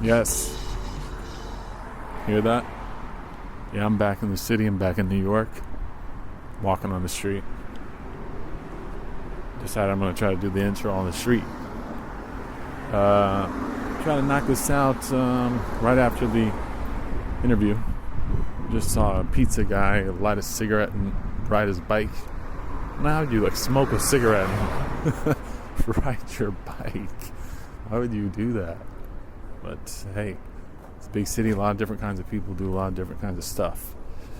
Yes. Hear that? Yeah, I'm back in the city. I'm back in New York. Walking on the street. Decided I'm going to try to do the intro on the street. Try to knock this out right after the interview. Just saw a pizza guy light a cigarette and ride his bike. Now, how would you smoke a cigarette and ride your bike? Why would you do that? But hey, it's a big city. A lot of different kinds of people do a lot of different kinds of stuff.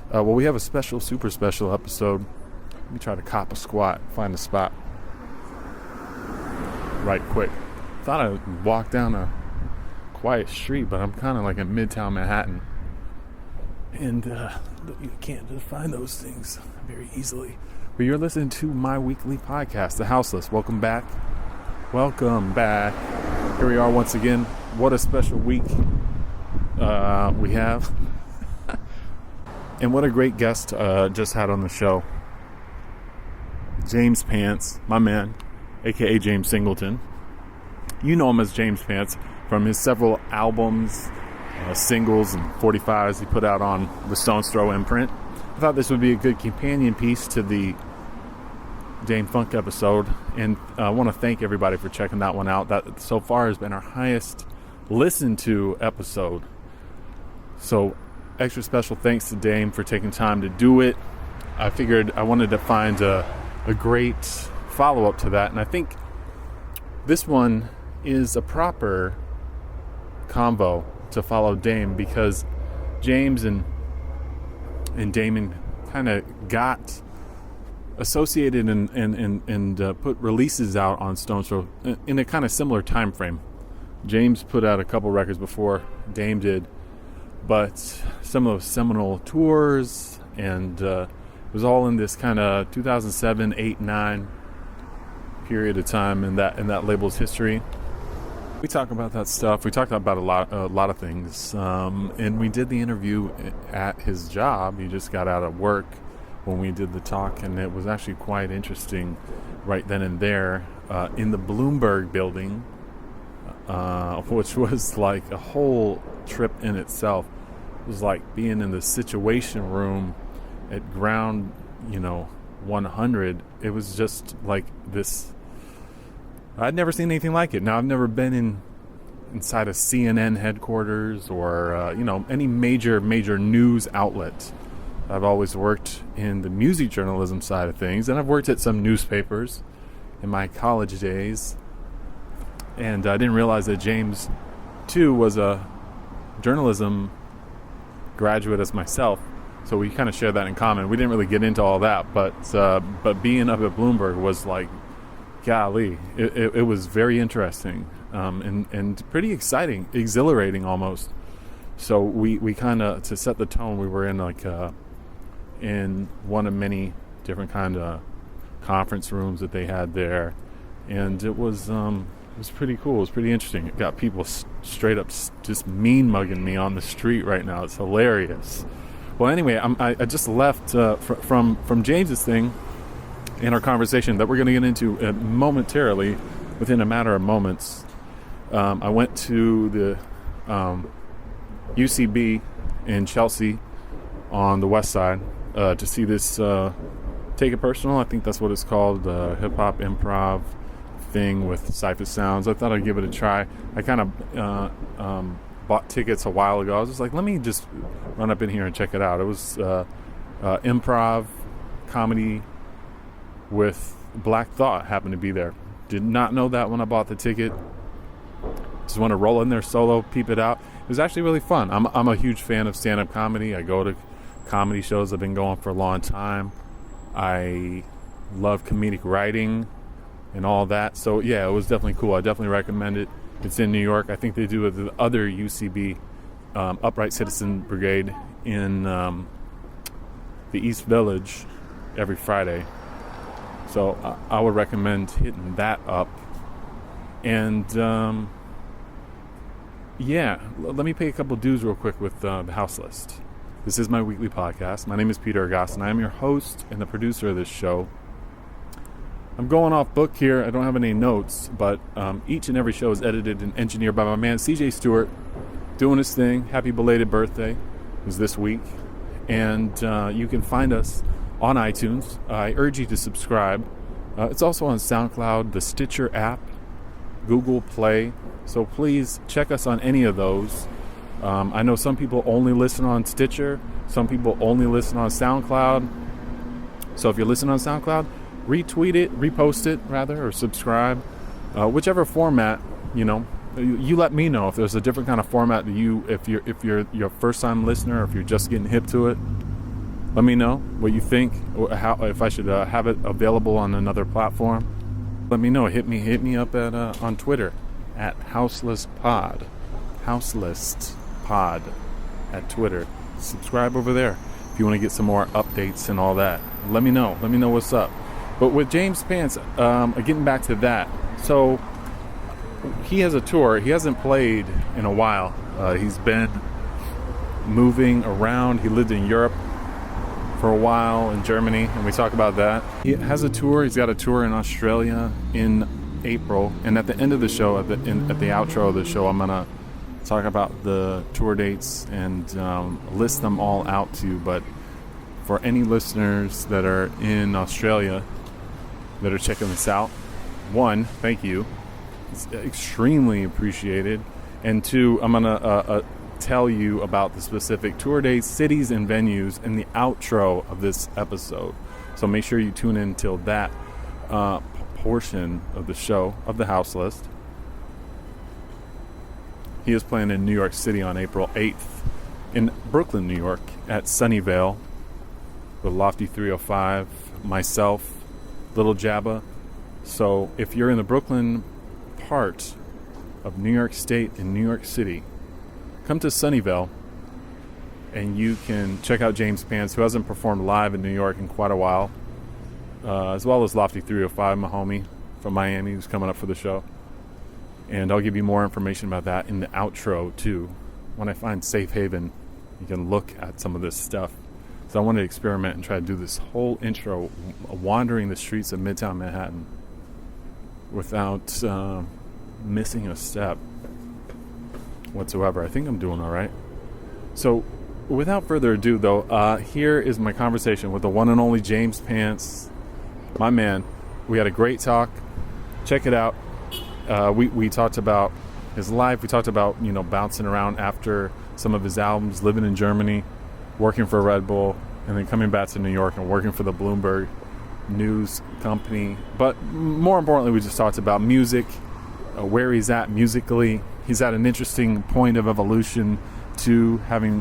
Well, we have a super special episode. Let me try to cop a squat, find a spot right quick. Thought I would walk down a quiet street, but I'm kind of like in Midtown Manhattan. And you can't find those things very easily. But you're listening to my weekly podcast, The House List. Welcome back. Welcome back. Here we are once again. What a special week we have. And what a great guest just had on the show. James Pants, my man, a.k.a. James Singleton. You know him as James Pants from his several albums, singles, and 45s he put out on the Stone's Throw imprint. I thought this would be a good companion piece to the Dame Funk episode, and I want to thank everybody for checking that one out. That so far has been our highest listened to episode. So extra special thanks to Dame for taking time to do it. I figured I wanted to find a great follow-up to that, and I think this one is a proper combo to follow Dame, because James and Damon kind of got associated and put releases out on Stone's Throw in a kind of similar time frame. James put out a couple records before Dame did, but some of those seminal tours, and it was all in this kind of 2007, 8, 9 period of time in that label's history. We talk about that stuff. We talked about a lot of things, and we did the interview at his job. He just got out of work when we did the talk, and it was actually quite interesting right then and there in the Bloomberg building, which was like a whole trip in itself. It was like being in the Situation Room at ground 100. It was just like this. I'd never seen anything like it. Now, I've never been inside a CNN headquarters or any major news outlet. I've always worked in the music journalism side of things, and I've worked at some newspapers in my college days. And I didn't realize that James, too, was a journalism graduate as myself, so we kind of share that in common. We didn't really get into all that, but being up at Bloomberg was like, golly, it was very interesting and pretty exciting, exhilarating almost. So we kind of, to set the tone, we were in in one of many different kind of conference rooms that they had there, and it was pretty cool. It was pretty interesting. It got people straight up just mean mugging me on the street right now. It's hilarious. Well, anyway, I just left from James's thing in our conversation that we're going to get into momentarily, within a matter of moments. I went to the UCB in Chelsea on the west side to see this Take It Personal. I think that's what it's called, hip-hop improv thing with Cypher Sounds. I thought I'd give it a try. I kind of bought tickets a while ago. I was just like, let me just run up in here and check it out. It was improv comedy with Black Thought happened to be there. Did not know that when I bought the ticket. Just want to roll in there solo, peep it out. It was actually really fun. I'm a huge fan of stand-up comedy. I go to comedy shows. I've been going for a long time. I love comedic writing and all that. So yeah, it was definitely cool. I definitely recommend it. It's in New York. I think they do the other UCB, Upright Citizen Brigade, in the East Village every Friday. So I would recommend hitting that up. And let me pay a couple dues real quick with the House List. This is my weekly podcast. My name is Peter Agoston. I am your host and the producer of this show. I'm going off book here. I don't have any notes, but each and every show is edited and engineered by my man CJ Stewart. doing his thing. Happy belated birthday. It was this week. And you can find us on iTunes. I urge you to subscribe. It's also on SoundCloud, the Stitcher app, Google Play. So please check us on any of those. I know some people only listen on Stitcher. Some people only listen on SoundCloud. So if you're listening on SoundCloud, retweet it, repost it rather, or subscribe. Whichever format, you let me know if there's a different kind of format that if you're your first time listener, or if you're just getting hip to it. Let me know what you think, or if I should have it available on another platform. Let me know. Hit me up at on Twitter at HouseListPod. HouseListPod at Twitter. Subscribe over there if you want to get some more updates and all that. Let me know. Let me know what's up. But with James Pants, getting back to that. So he has a tour. He hasn't played in a while. He's been moving around. He lived in Europe for a while, in Germany, and we talk about that. He has a tour. He's got a tour in Australia in April, and at the end of the show, at the outro of the show, I'm gonna talk about the tour dates and list them all out to you. But for any listeners that are in Australia that are checking this out, one, thank you. It's extremely appreciated. And two, I'm gonna tell you about the specific tour dates, cities, and venues in the outro of this episode. So make sure you tune in till that portion of the show of the House List. He is playing in New York City on April 8th, in Brooklyn, New York, at Sunnyvale, with Lofty 305, myself, Little Jabba. So if you're in the Brooklyn part of New York State and New York City, come to Sunnyvale, and you can check out James Pants, who hasn't performed live in New York in quite a while, as well as Lofty 305, my homie from Miami, who's coming up for the show. And I'll give you more information about that in the outro, too. When I find safe haven, you can look at some of this stuff. So I wanted to experiment and try to do this whole intro, wandering the streets of Midtown Manhattan without missing a step whatsoever. I think I'm doing all right. So without further ado, though, here is my conversation with the one and only James Pants, my man. We had a great talk. Check it out. We talked about his life. We talked about, bouncing around after some of his albums, living in Germany, working for Red Bull, and then coming back to New York and working for the Bloomberg News company. But more importantly, we just talked about music, where he's at musically. He's at an interesting point of evolution to having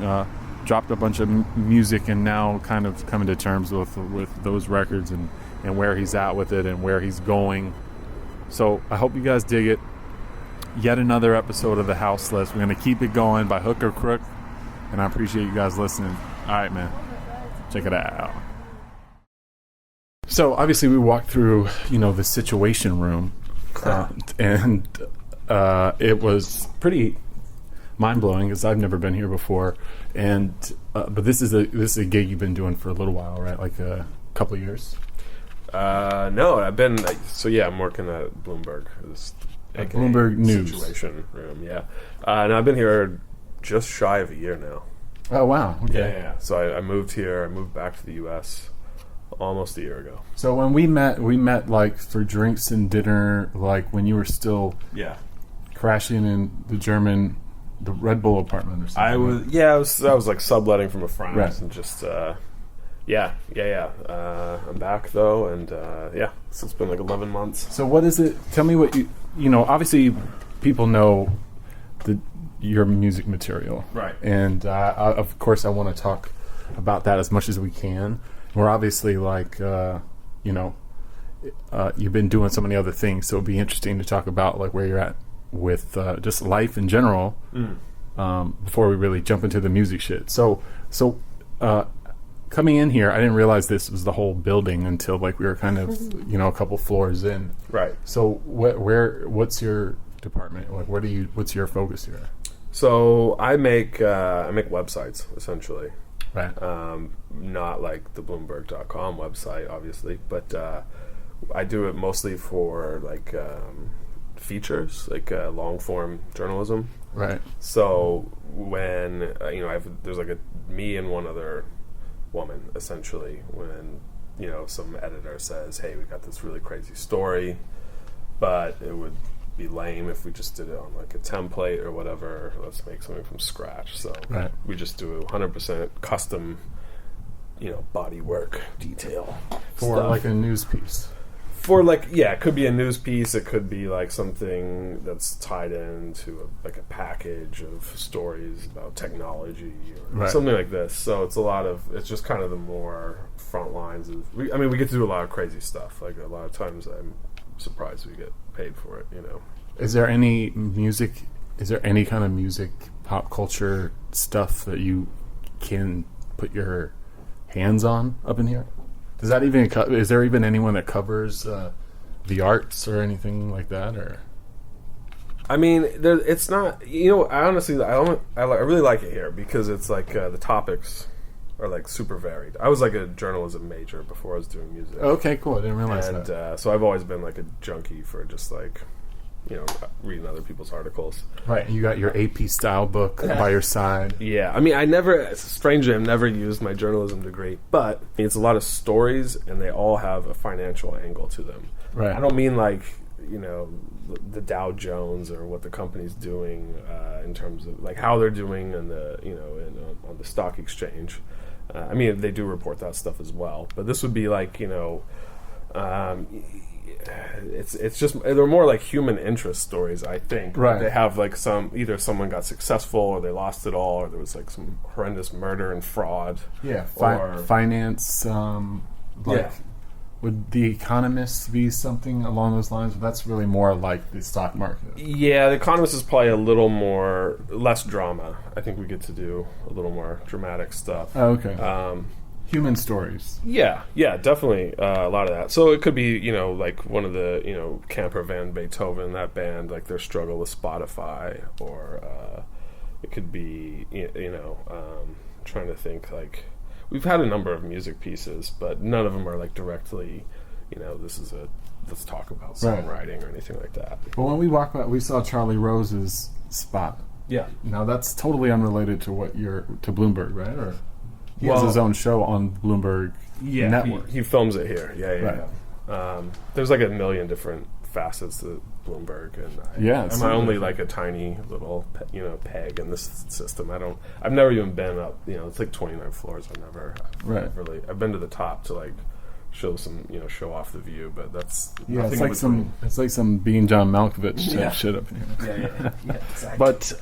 dropped a bunch of music and now kind of coming to terms with those records and where he's at with it and where he's going. So I hope you guys dig it. Yet another episode of The House List. We're going to keep it going by hook or crook, and I appreciate you guys listening. All right, man. Check it out. So obviously we walked through, the Situation Room, and it was pretty mind-blowing because I've never been here before. And but this is a gig you've been doing for a little while, right? Like a couple of years. No, I've been. I'm working at Bloomberg. At Bloomberg News Situation Room. Yeah, and I've been here just shy of a year now. Oh wow! Okay. Yeah. So I moved here. I moved back to the U.S. almost a year ago. So when we met like for drinks and dinner, like when you were still crashing in the Red Bull apartment or something. I was like subletting from a friend, right. And just I'm back though, and so it's been like 11 months. So what is it? Tell me what obviously people know your music material, right? And of course I want to talk about that as much as we can. We're obviously like you've been doing so many other things, so it'd be interesting to talk about like where you're at with just life in general before we really jump into the music shit. So coming in here, I didn't realize this was the whole building until like we were kind of a couple floors in. Right. So what's your department? Like what's your focus here? So I make websites essentially. Right. Not like the Bloomberg.com website, obviously, but I do it mostly for like features, like long form journalism. Right. So when there's like me and one other woman, essentially, when some editor says, hey, we got this really crazy story, but it would be lame if we just did it on like a template or whatever. Let's make something from scratch. So we just do 100% custom, body work detail for stuff. like a news piece. For it could be a news piece. It could be like something that's tied into a package of stories about technology or something like this. So it's just kind of the more front lines of. We get to do a lot of crazy stuff. Like a lot of times, I'm surprised we get paid for it. Is there any music? Is there any kind of music, pop culture stuff that you can put your hands on up in here? Does that even? Is there even anyone that covers the arts or anything like that? Or it's not. I honestly, I really like it here because it's like the topics are like super varied. I was like a journalism major before I was doing music. Okay, cool. I didn't realize that. And so I've always been like a junkie for just like reading other people's articles. Right, and you got your AP style book by your side. Yeah, I've never used my journalism degree, but it's a lot of stories, and they all have a financial angle to them. Right. I don't mean like, the Dow Jones or what the company's doing in terms of like how they're doing on the stock exchange. They do report that stuff as well, but this would be like, it's just they're more like human interest stories, I think. Right. They have like either someone got successful or they lost it all, or there was like some horrendous murder and fraud. Yeah, finance. Would The Economist be something along those lines? That's really more like the stock market. Yeah, The Economist is probably a little less drama. I think we get to do a little more dramatic stuff. Oh, okay. Human stories. Yeah, definitely a lot of that. So it could be, like one of the, Camper Van Beethoven, that band, like their struggle with Spotify, or it could be, trying to think, like, we've had a number of music pieces, but none of them are like directly, let's talk about songwriting or anything like that. But when we walked by, we saw Charlie Rose's spot. Yeah. Now that's totally unrelated to to Bloomberg, right? Or he has his own show on Bloomberg Network. He films it here. Yeah. Right. There's like a million different facets to Bloomberg, and I'm only like a tiny little peg in this system. I've never even been up. It's like 29 floors. I've been to the top to like show off the view, but that's it's like some being John Malkovich shit up here. Yeah, exactly. But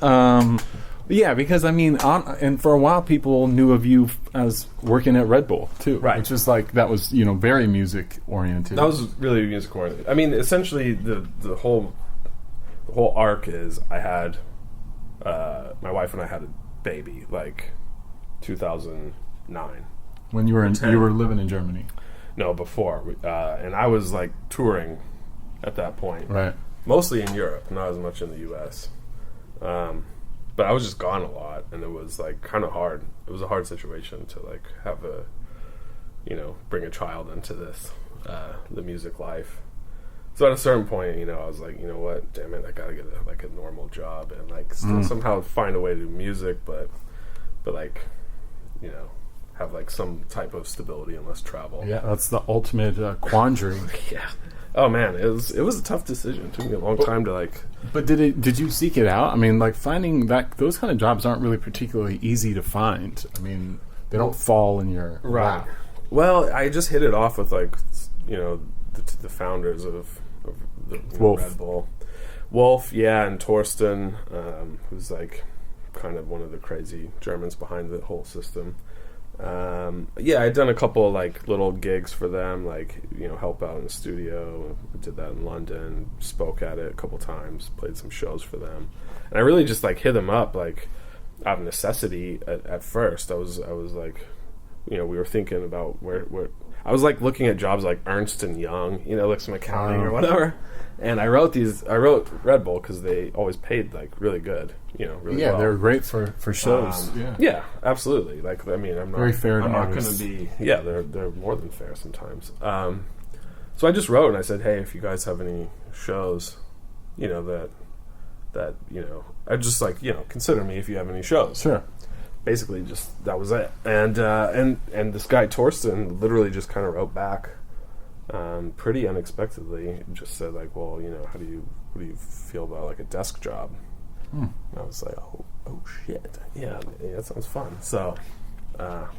because and for a while people knew of you as working at RedBull too, right? Which is like that was very music oriented. That was really music oriented. Essentially the whole arc is I had my wife and I had a baby like 2009 when you were living in Germany. No, before and I was like touring at that point, right? Mostly in Europe, not as much in the U.S. But I was just gone a lot, and it was like kind of hard. It was a hard situation to like have bring a child into this, the music life. So at a certain point, I was like, you know what, damn it, I gotta get a normal job and like still somehow find a way to do music, but like, have like some type of stability and less travel. Yeah, that's the ultimate quandary. Yeah. Oh man, it was a tough decision. It took me a long time to like. But did you seek it out? Finding that those kind of jobs aren't really particularly easy to find. They don't fall in your lap. Well, I just hit it off with like the founders of the RedBull, Wolf, and Torsten, who's like kind of one of the crazy Germans behind the whole system. I'd done a couple like little gigs for them, like help out in the studio. I did that in London, spoke at it a couple times, played some shows for them, and I really just like hit them up like out of necessity at first. I was like, we were thinking about where I was like looking at jobs like Ernst and Young, like some accounting or whatever. And I wrote RedBull because they always paid like really good, really well. They're great for shows. Yeah, absolutely. Like, I'm not very fair. I'm not going to be. Yeah, they're more than fair sometimes. So I just wrote and I said, hey, if you guys have any shows, you know, that you know, I just like, you know, consider me if you have any shows. Sure. Basically, just that was it. And this guy Torsten literally just kind of wrote back, pretty unexpectedly. Just said like, well, you know, what do you feel about like a desk job? And I was like, oh shit, yeah, that sounds fun. So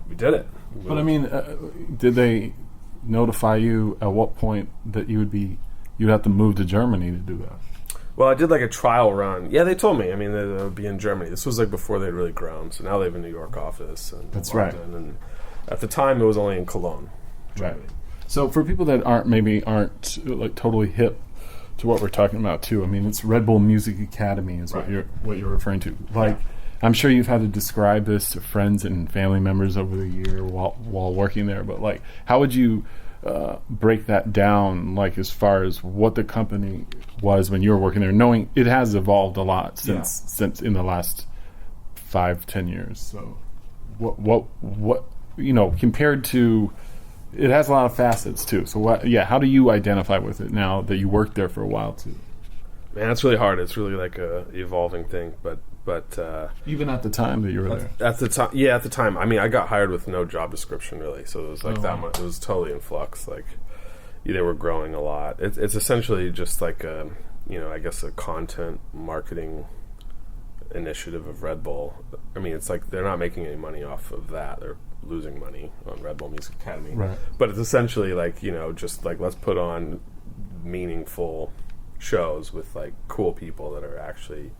we did it. But I mean, did they notify you at what point that you'd have to move to Germany to do that? Well, I did like a trial run. Yeah, they told me. I mean, they would be in Germany. This was like before they'd really grown. So now they have a New York office. And that's London, right. And at the time, it was only in Cologne, Germany. Right. So for people that aren't like totally hip to what we're talking about too, I mean, it's RedBull Music Academy is what you're referring to. Like, I'm sure you've had to describe this to friends and family members over the year while working there. But like, how would you break that down, like as far as what the company was when you were working there, knowing it has evolved a lot since in the last 5-10 years? So what you know, compared to, it has a lot of facets too. So how do you identify with it now that you worked there for a while too? Man, it's really hard. It's really like a evolving thing, but even at the time that you were there, at the time, I mean, I got hired with no job description really, so it was like that much. It was totally in flux. Like, they were growing a lot. It's essentially just like a, you know, I guess a content marketing initiative of RedBull. I mean, it's like they're not making any money off of that. They're losing money on RedBull Music Academy. Right. But it's essentially like, you know, just like, let's put on meaningful shows with like cool people that are actually,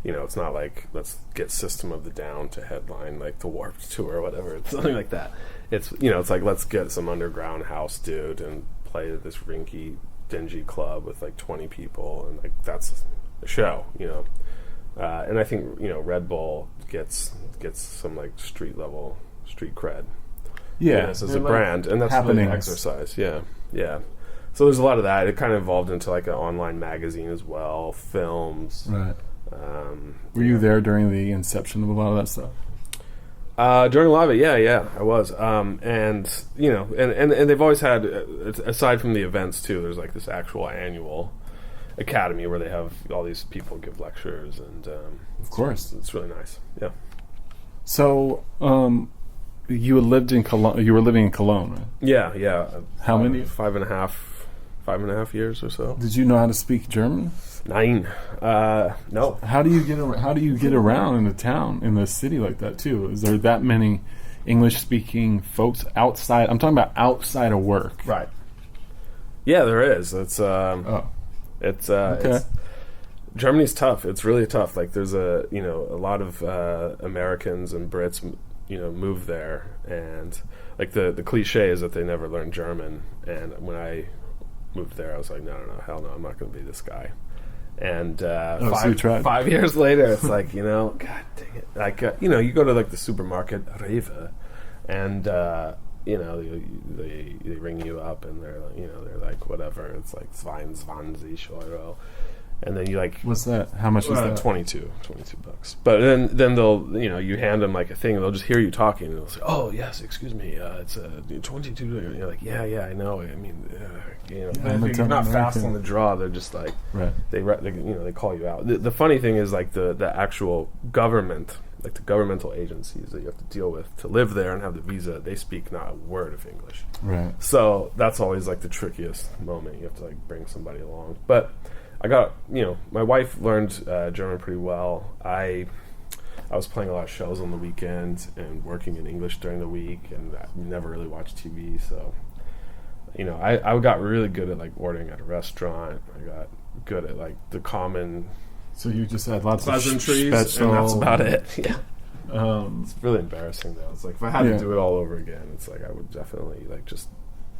you know, it's not like let's get System of the Down to headline like the Warped Tour or whatever. It's something like that. It's, you know, it's like let's get some underground house dude and play at this rinky dingy club with like 20 people, and like that's a show, you know. And I think, you know, RedBull gets some like street cred. Yeah, as a brand, and that's really an exercise. Yeah. So there's a lot of that. It kind of evolved into like an online magazine as well, films. Right. Were you there during the inception of a lot of that stuff? During a lot of it, yeah, I was. And you know, and they've always had, aside from the events too, there's like this actual annual academy where they have all these people give lectures, and of course, it's really nice. Yeah. So, you lived in Cologne. You were living in Cologne, right? Yeah. How many? 5.5 years or so. Did you know how to speak German? 9. No. How do you get around in a town, in a city like that too? Is there that many English-speaking folks outside? I'm talking about outside of work. Right. Yeah, there is. It's okay. It's, Germany's tough. It's really tough. Like, there's a lot of Americans and Brits, you know, move there, and like the cliche is that they never learn German. And when I moved there, I was like, no, hell no, I'm not going to be this guy. And 5 years later, it's like, you know, God dang it. Like, you know, you go to like the supermarket, Rewe, and you know, they ring you up, and they're like whatever. It's like 22 Euro. And then you like, what's that? How much was that? $22. But then they'll, you know, you hand them like a thing, and they'll just hear you talking, and they'll say, "Oh yes, excuse me, it's 22." And you're like, "Yeah, I know. I mean, you know, if you're not fast on the draw, they're just like, right. They call you out." The funny thing is like the actual government, like the governmental agencies that you have to deal with to live there and have the visa, they speak not a word of English. Right. So that's always like the trickiest moment. You have to like bring somebody along, but. I got, you know, my wife learned German pretty well. I was playing a lot of shows on the weekend and working in English during the week, and I never really watched TV. So, you know, I got really good at like ordering at a restaurant. I got good at like the common. So you just had lots pleasantries, of and that's about it. Yeah. It's really embarrassing though. It's like if I had to do it all over again, it's like I would definitely like just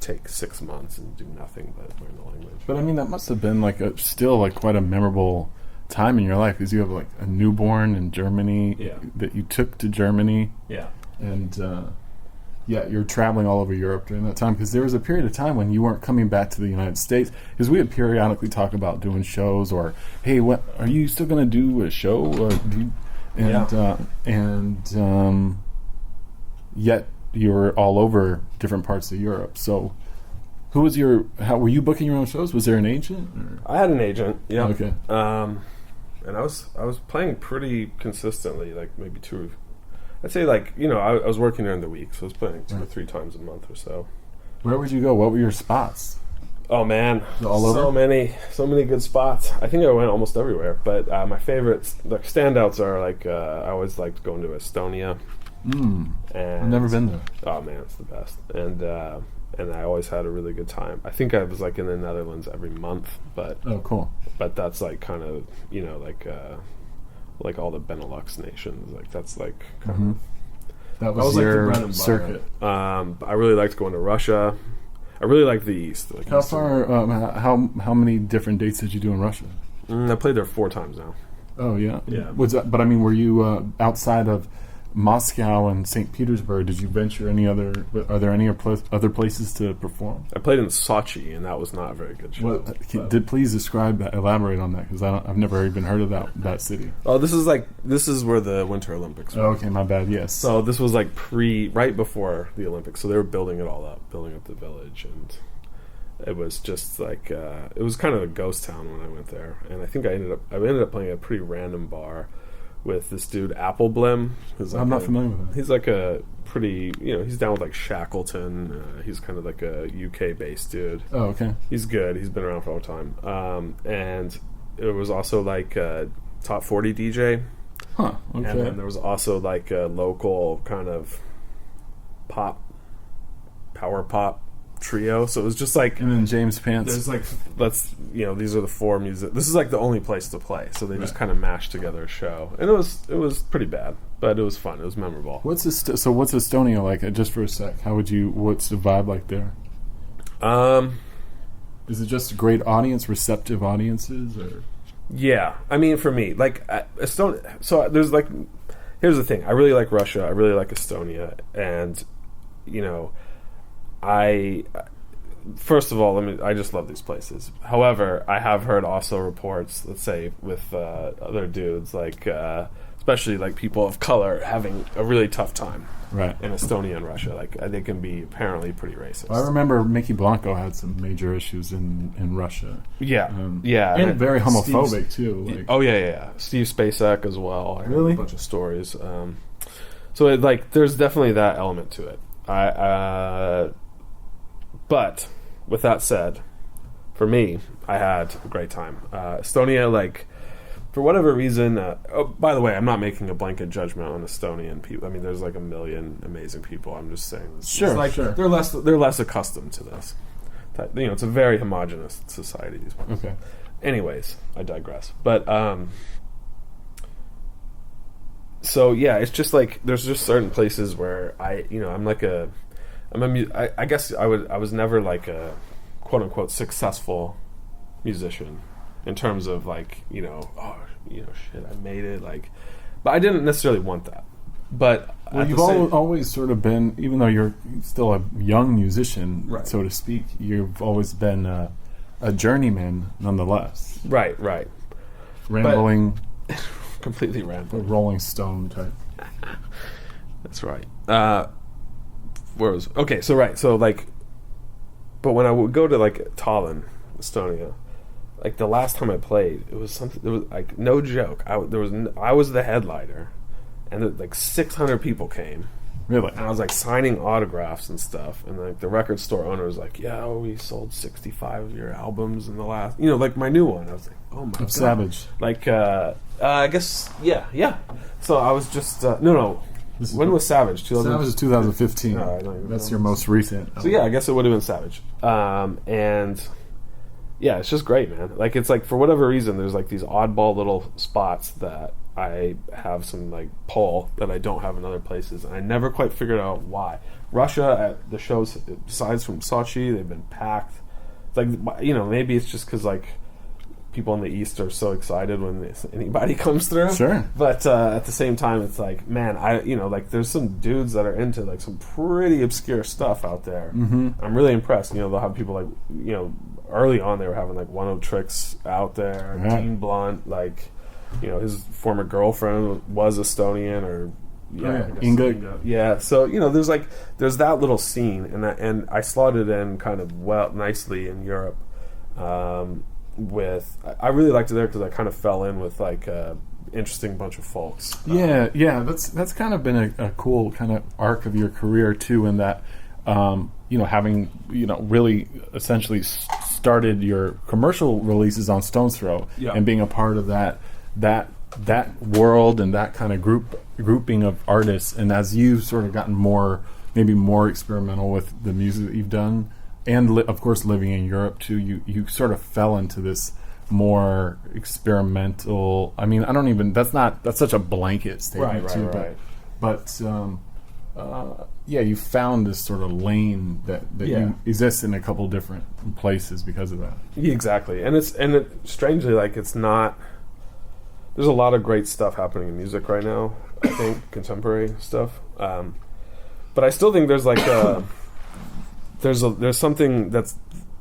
take 6 months and do nothing but learn the language. But I mean, that must have been like still like quite a memorable time in your life, because you have like a newborn in Germany that you took to Germany. Yeah. And you're traveling all over Europe during that time, because there was a period of time when you weren't coming back to the United States, because we would periodically talk about doing shows, or hey, what are you still going to do a show, or yet you were all over different parts of Europe. So Who was how were you booking your own shows? Was there an agent? Or? I had an agent. Yeah. Okay. And I was playing pretty consistently, like maybe two. I'd say like I was working during the week, so I was playing 2 or 3 times a month or so. Where would you go? What were your spots? Oh man, all over? So many good spots. I think I went almost everywhere, but my favorites, like standouts, are like I always liked going to Estonia. And I've never been there. Oh man, it's the best. And I always had a really good time. I think I was like in the Netherlands every month, but oh cool. But that's like kind of like all the Benelux nations. Like that's like kind of that was your like the circuit. I really liked going to Russia. I really liked the East. Like how far? How many different dates did you do in Russia? I played there 4 times now. Oh yeah. Yeah. Was that? But I mean, were you outside of Moscow and St. Petersburg? Did you venture any other? Are there any other places to perform? I played in Sochi, and that was not a very good show. Please describe that. Elaborate on that, because I've never even heard of that city. Oh, this is where the Winter Olympics were. Oh, okay, my bad. Yes. So this was like right before the Olympics. So they were building it all up, building up the village, and it was just like it was kind of a ghost town when I went there. And I think I ended up playing a pretty random bar with this dude Appleblim. Like I'm not familiar with him. He's like a pretty, he's down with like Shackleton. He's kind of like a UK based dude. Oh, okay. He's good. He's been around for a long time. And it was also like a top 40 DJ. Huh. Okay. And then there was also like a local kind of power pop trio. So it was just like, and then James Pants. There's like, these are the 4 music. This is like the only place to play. So they just kind of mashed together a show, and it was pretty bad, but it was fun. It was memorable. What's Estonia like? Just for a sec, what's the vibe like there? Is it just a great audience, receptive audiences, or? Yeah, I mean, for me, like Estonia. So there's like, here's the thing. I really like Russia. I really like Estonia, and first of all, I just love these places. However, I have heard also reports, let's say, with other dudes, like especially like people of color, having a really tough time in Estonia and Russia. Like they can be apparently pretty racist. Well, I remember Mickey Blanco had some major issues in Russia. Yeah, and very homophobic too. Like. Oh yeah. Steve Spacek as well. I really? Heard a bunch of stories. So there's definitely that element to it. But with that said, for me, I had a great time. Estonia, like, for whatever reason. By the way, I'm not making a blanket judgment on Estonian people. I mean, there's like a million amazing people. I'm just saying, sure. They're less accustomed to this. It's a very homogenous society. Okay. Anyways, I digress. But so yeah, it's just like there's just certain places where I guess I was never like a quote unquote successful musician in terms of like shit, I made it, like, but I didn't necessarily want that. But you've always sort of been, even though you're still a young musician, so to speak, you've always been a journeyman nonetheless. Right. Rambling, completely rambling, a Rolling Stone type. That's right. But when I would go to like Tallinn, Estonia, like the last time I played, it was something. There was like no joke. I was the headliner, and like 600 people came. Really? And I was like signing autographs and stuff, and like the record store owner was like, "Yeah, we sold 65 of your albums in the last, like my new one." I was like, "Oh my god!" Savage. Like, I guess, yeah. So I was just no. When was Savage? Savage is 2015. That's your most recent. So yeah, I guess it would have been Savage. And yeah, it's just great, man. Like, it's like, for whatever reason, there's like these oddball little spots that I have some like pull that I don't have in other places, and I never quite figured out why. Russia, the shows, besides from Sochi, they've been packed. It's like, maybe it's just because like people in the East are so excited when anybody comes through. Sure. But at the same time, it's like, man, like there's some dudes that are into like some pretty obscure stuff out there. Mm-hmm. I'm really impressed. They'll have people like, early on they were having like One O Tricks out there, Dean Blunt, like, his former girlfriend was Estonian, or Inga. Yeah, so there's that little scene, and I slotted in kind of nicely in Europe. I really liked it there because I kind of fell in with like a interesting bunch of folks. That's kind of been a cool kind of arc of your career too, in that having really essentially started your commercial releases on Stone's Throw, and being a part of that world and that kind of grouping of artists, and as you've sort of gotten maybe more experimental with the music that you've done, and of course living in Europe too, you sort of fell into this more experimental. I mean, that's such a blanket statement right. But you found this sort of lane that you exist in a couple different places because of that. Yeah, exactly, and it strangely, like, it's not. There's a lot of great stuff happening in music right now. I think contemporary stuff, but I still think there's like there's something that's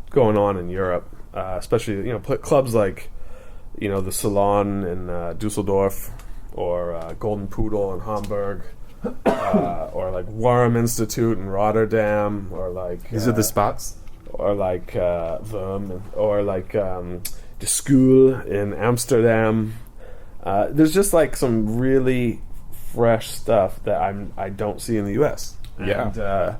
going on in Europe, especially clubs like the Salon in Dusseldorf, or Golden Poodle in Hamburg. Or like Warm Institute in Rotterdam, or like these are the spots, or like Worm, or like De School in Amsterdam. There's just like some really fresh stuff that I don't see in the U.S. And,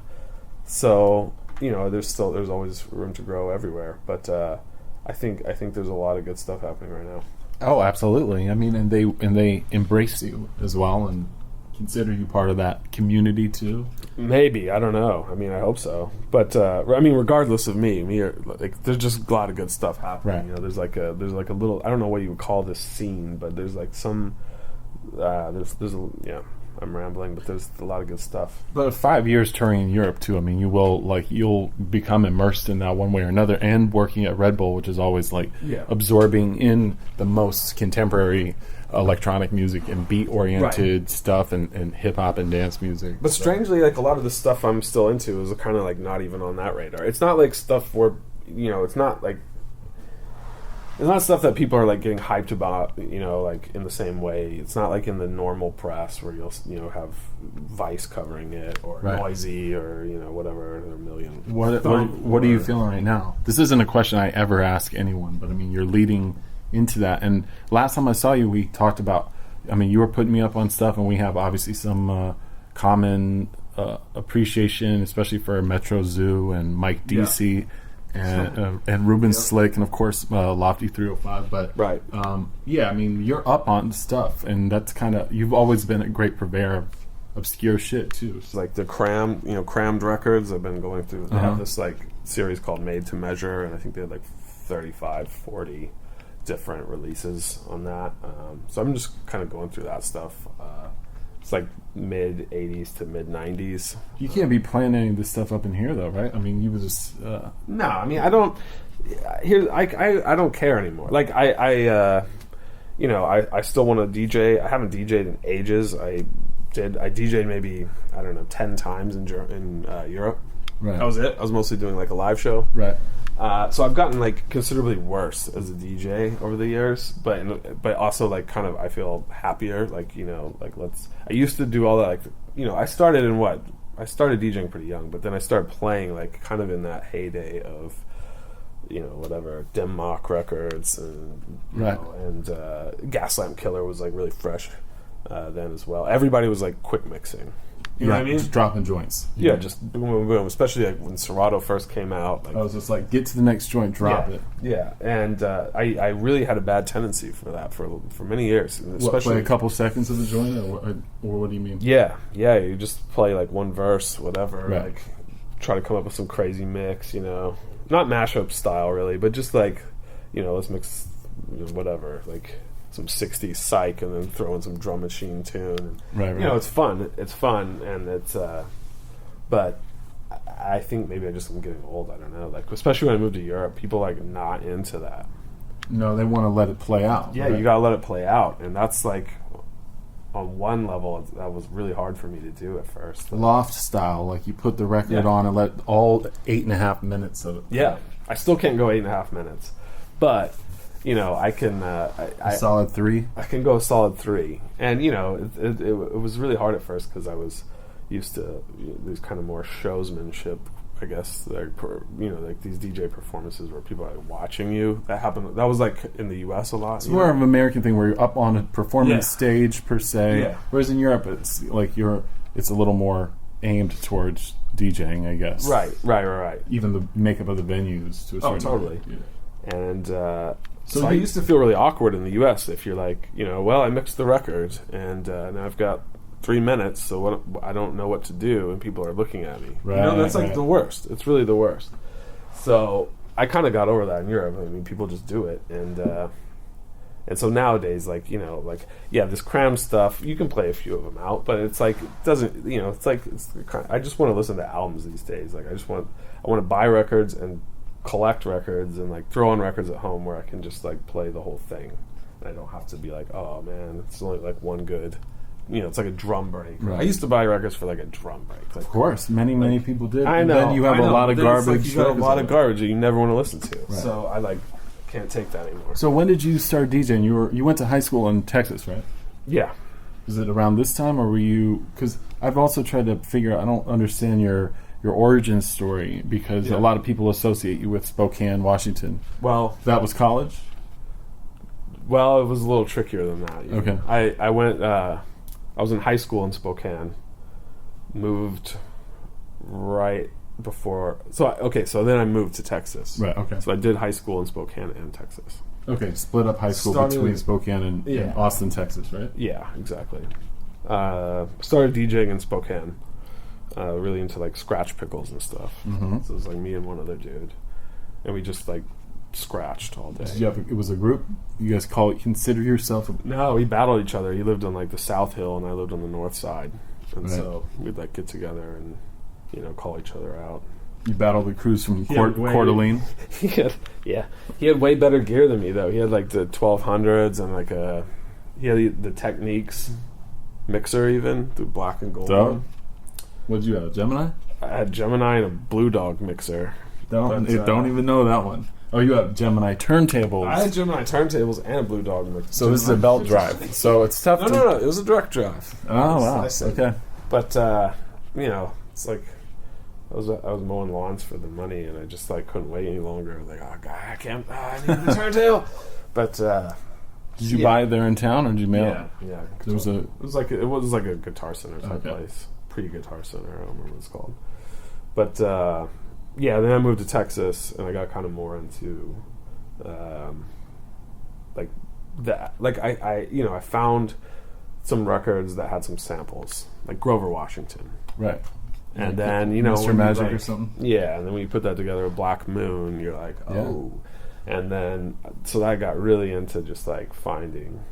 so there's always room to grow everywhere, but I think there's a lot of good stuff happening right now. Oh, absolutely. I mean, and they embrace you as well and consider you part of that community too. Maybe, I don't know. I mean, I hope so. But I mean, regardless of me, there's just a lot of good stuff happening. Right. There's like a little, I don't know what you would call this scene, but there's like some I'm rambling, but there's a lot of good stuff. But 5 years touring in Europe too. I mean, you'll become immersed in that one way or another, and working at RedBull, which is always like absorbing in the most contemporary electronic music and beat-oriented stuff, and hip-hop and dance music. But strangely, like, a lot of the stuff I'm still into is kind of like not even on that radar. It's not like stuff where it's not stuff that people are like getting hyped about, like in the same way. It's not like in the normal press where you'll have Vice covering it, or Noisy, or whatever, a million. What are you feeling right now? This isn't a question I ever ask anyone, but I mean, you're leading into that. And last time I saw you, we talked about, I mean, you were putting me up on stuff, and we have obviously some common appreciation, especially for Metro Zoo and Mike DC and Ruben Slick, and of course Lofty 305. But I mean, you're up on stuff, and that's kind of, you've always been a great purveyor of obscure shit too. It's like the Crammed records. I've been going through. They have this like series called Made to Measure, and I think they had like 40 different releases on that. So I'm just kind of going through that stuff. It's like mid 80s to mid 90s. You can't be playing any of this stuff up in here though, right? I mean, you was just no. I mean, I don't. I don't care anymore. Like I still want to DJ. I haven't DJed in ages. I DJed maybe 10 times in Europe. Right. That was it. I was mostly doing like a live show. Right. So I've gotten like considerably worse as a DJ over the years, but also like kind of I feel happier. Like I used to do all that. Like I started DJing pretty young, but then I started playing like kind of in that heyday of whatever Dim Mak records and and Gaslamp Killer was like really fresh then as well. Everybody was like quick mixing. You know what I mean? Just dropping joints. Yeah, just boom, boom, boom. Especially like when Serato first came out. Like, I was just like, get to the next joint, drop it. Yeah, and I really had a bad tendency for that for many years. Play a couple seconds of the joint, or what do you mean? Yeah. You just play like one verse, whatever. Right. Like try to come up with some crazy mix. Not mashup style really, but just like let's mix whatever like. Some 60s psych, and then throw in some drum machine tune. And, it's fun. It's fun, and it's. But I think maybe I just am getting old. I don't know. Like especially when I moved to Europe, people like not into that. No, they want to let it play out. Yeah, you gotta let it play out, and that's like on one level that was really hard for me to do at first. Loft style, like you put the record on and let all 8.5 minutes of it. Yeah, I still can't go 8.5 minutes, but. you know, I can a solid 3. I can go a solid 3, and you know, it was really hard at first because I was used to these kind of more showsmanship, I guess, like, you know, like these DJ performances where people are like watching you. That happened. That was like in the U.S. a lot. It's more of an American thing where you're up on a performance stage per se. Yeah. Whereas in Europe, it's like it's a little more aimed towards DJing, I guess. Right. Even the makeup of the venues to a certain totally. degree. Yeah. And so I used to feel really awkward in the U.S. if you're like, you know, well, I mixed the record and now I've got 3 minutes, so I don't know what to do, and people are looking at me. Right, you know, that's like the worst. It's really the worst. So I kind of got over that in Europe. I mean, people just do it, and so nowadays, like, you know, like, yeah, this cram stuff, you can play a few of them out, but it's like, it doesn't, you know, it's like, I just want to listen to albums these days. Like, I want to buy records and collect records and like throw on records at home where I can just like play the whole thing. And I don't have to be like, oh man, it's only like one good, you know, it's like a drum break. Right. I used to buy records for like a drum break. Like, of course, many people did. I know. And then you have a lot of garbage. Like you got a lot of garbage that you never want to listen to. Right. So I like can't take that anymore. So when did you start DJing? You went to high school in Texas, right? Yeah. Is it around this time, or were you? Because I've also tried to figure out. I don't understand your origin story because a lot of people associate you with Spokane, Washington. Well, that was college. Well, it was a little trickier than that. Okay. I went. I was in high school in Spokane. Moved right before. So then I moved to Texas. Right. Okay. So I did high school in Spokane and Texas. Okay. Split up high school between Spokane and Austin, Texas, right? Yeah. Exactly. Started DJing in Spokane. Really into like scratch pickles and stuff. Mm-hmm. So it was like me and one other dude, and we just like scratched all day. It was a group. You guys consider yourself? No, we battled each other. He lived on like the South Hill, and I lived on the North Side, and right. so we'd like get together and call each other out. You battled the crews from Coeur d'Alene. He had way better gear than me though. He had like the 1200s and like he had the Techniques mixer, even the black and gold. So, what did you have? Gemini? I had Gemini and a Blue Dog mixer. Don't even know that one. Oh, you have Gemini turntables. I had Gemini turntables and a Blue Dog mixer. So this is a belt drive. So it's tough. No. It was a direct drive. Oh wow. Okay. But it's like I was mowing lawns for the money, and I just like couldn't wait any longer. I was like, oh god, I need the turntable. But did you buy it there in town, or did you mail it? Yeah. It was like a Guitar Center type place. Pre-Guitar Center, I don't remember what it's called. But then I moved to Texas, and I got kind of more into like that. Like I found some records that had some samples, like Grover Washington, right? And then Mr. Magic or something. Yeah, and then when you put that together with Black Moon, you're like, oh. Yeah. And then so that got really into just like finding.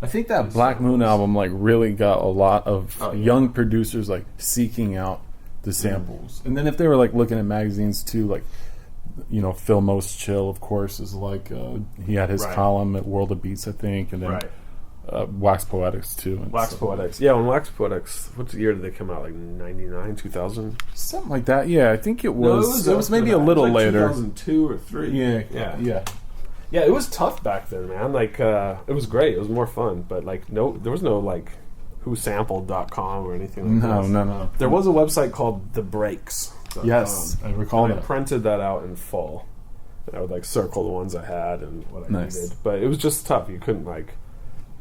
I think that Black Moon album like really got a lot of young producers like seeking out the samples. And then if they were like looking at magazines too, like Phil Most Chill, of course, is like he had his column at World of Beats, I think, and then Wax Poetics too. Wax Poetics, yeah. When Wax Poetics, what year did they come out? Like 99, 2000, something like that. Yeah, I think it was. No, it was maybe a little later, 2002 or 3. Yeah. Yeah, it was tough back then, man. Like, it was great. It was more fun. But, like, there was no, like, whosampled.com or anything like that. No. There was a website called The Breaks. Yes, I recall that. I printed that out in full. And I would, like, circle the ones I had and what I needed. But it was just tough. You couldn't, like,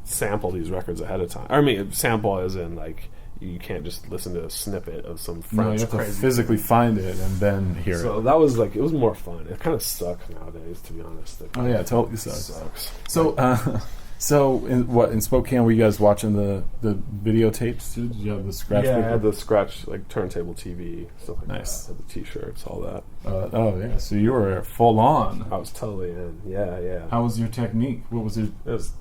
sample these records ahead of time. I mean, sample as in, like, you can't just listen to a snippet of some French you have crazy to physically find it and then hear it. So that was like, it was more fun. It kind of sucks nowadays, to be honest. Oh yeah, it totally sucks. So in Spokane, were you guys watching the videotapes too? Did you have the scratch? Yeah, I had the scratch, like turntable TV, stuff like nice. that. I had the T-shirts, all that. Oh yeah, so you were full on. I was totally in. Yeah. How was your technique? What was it? It was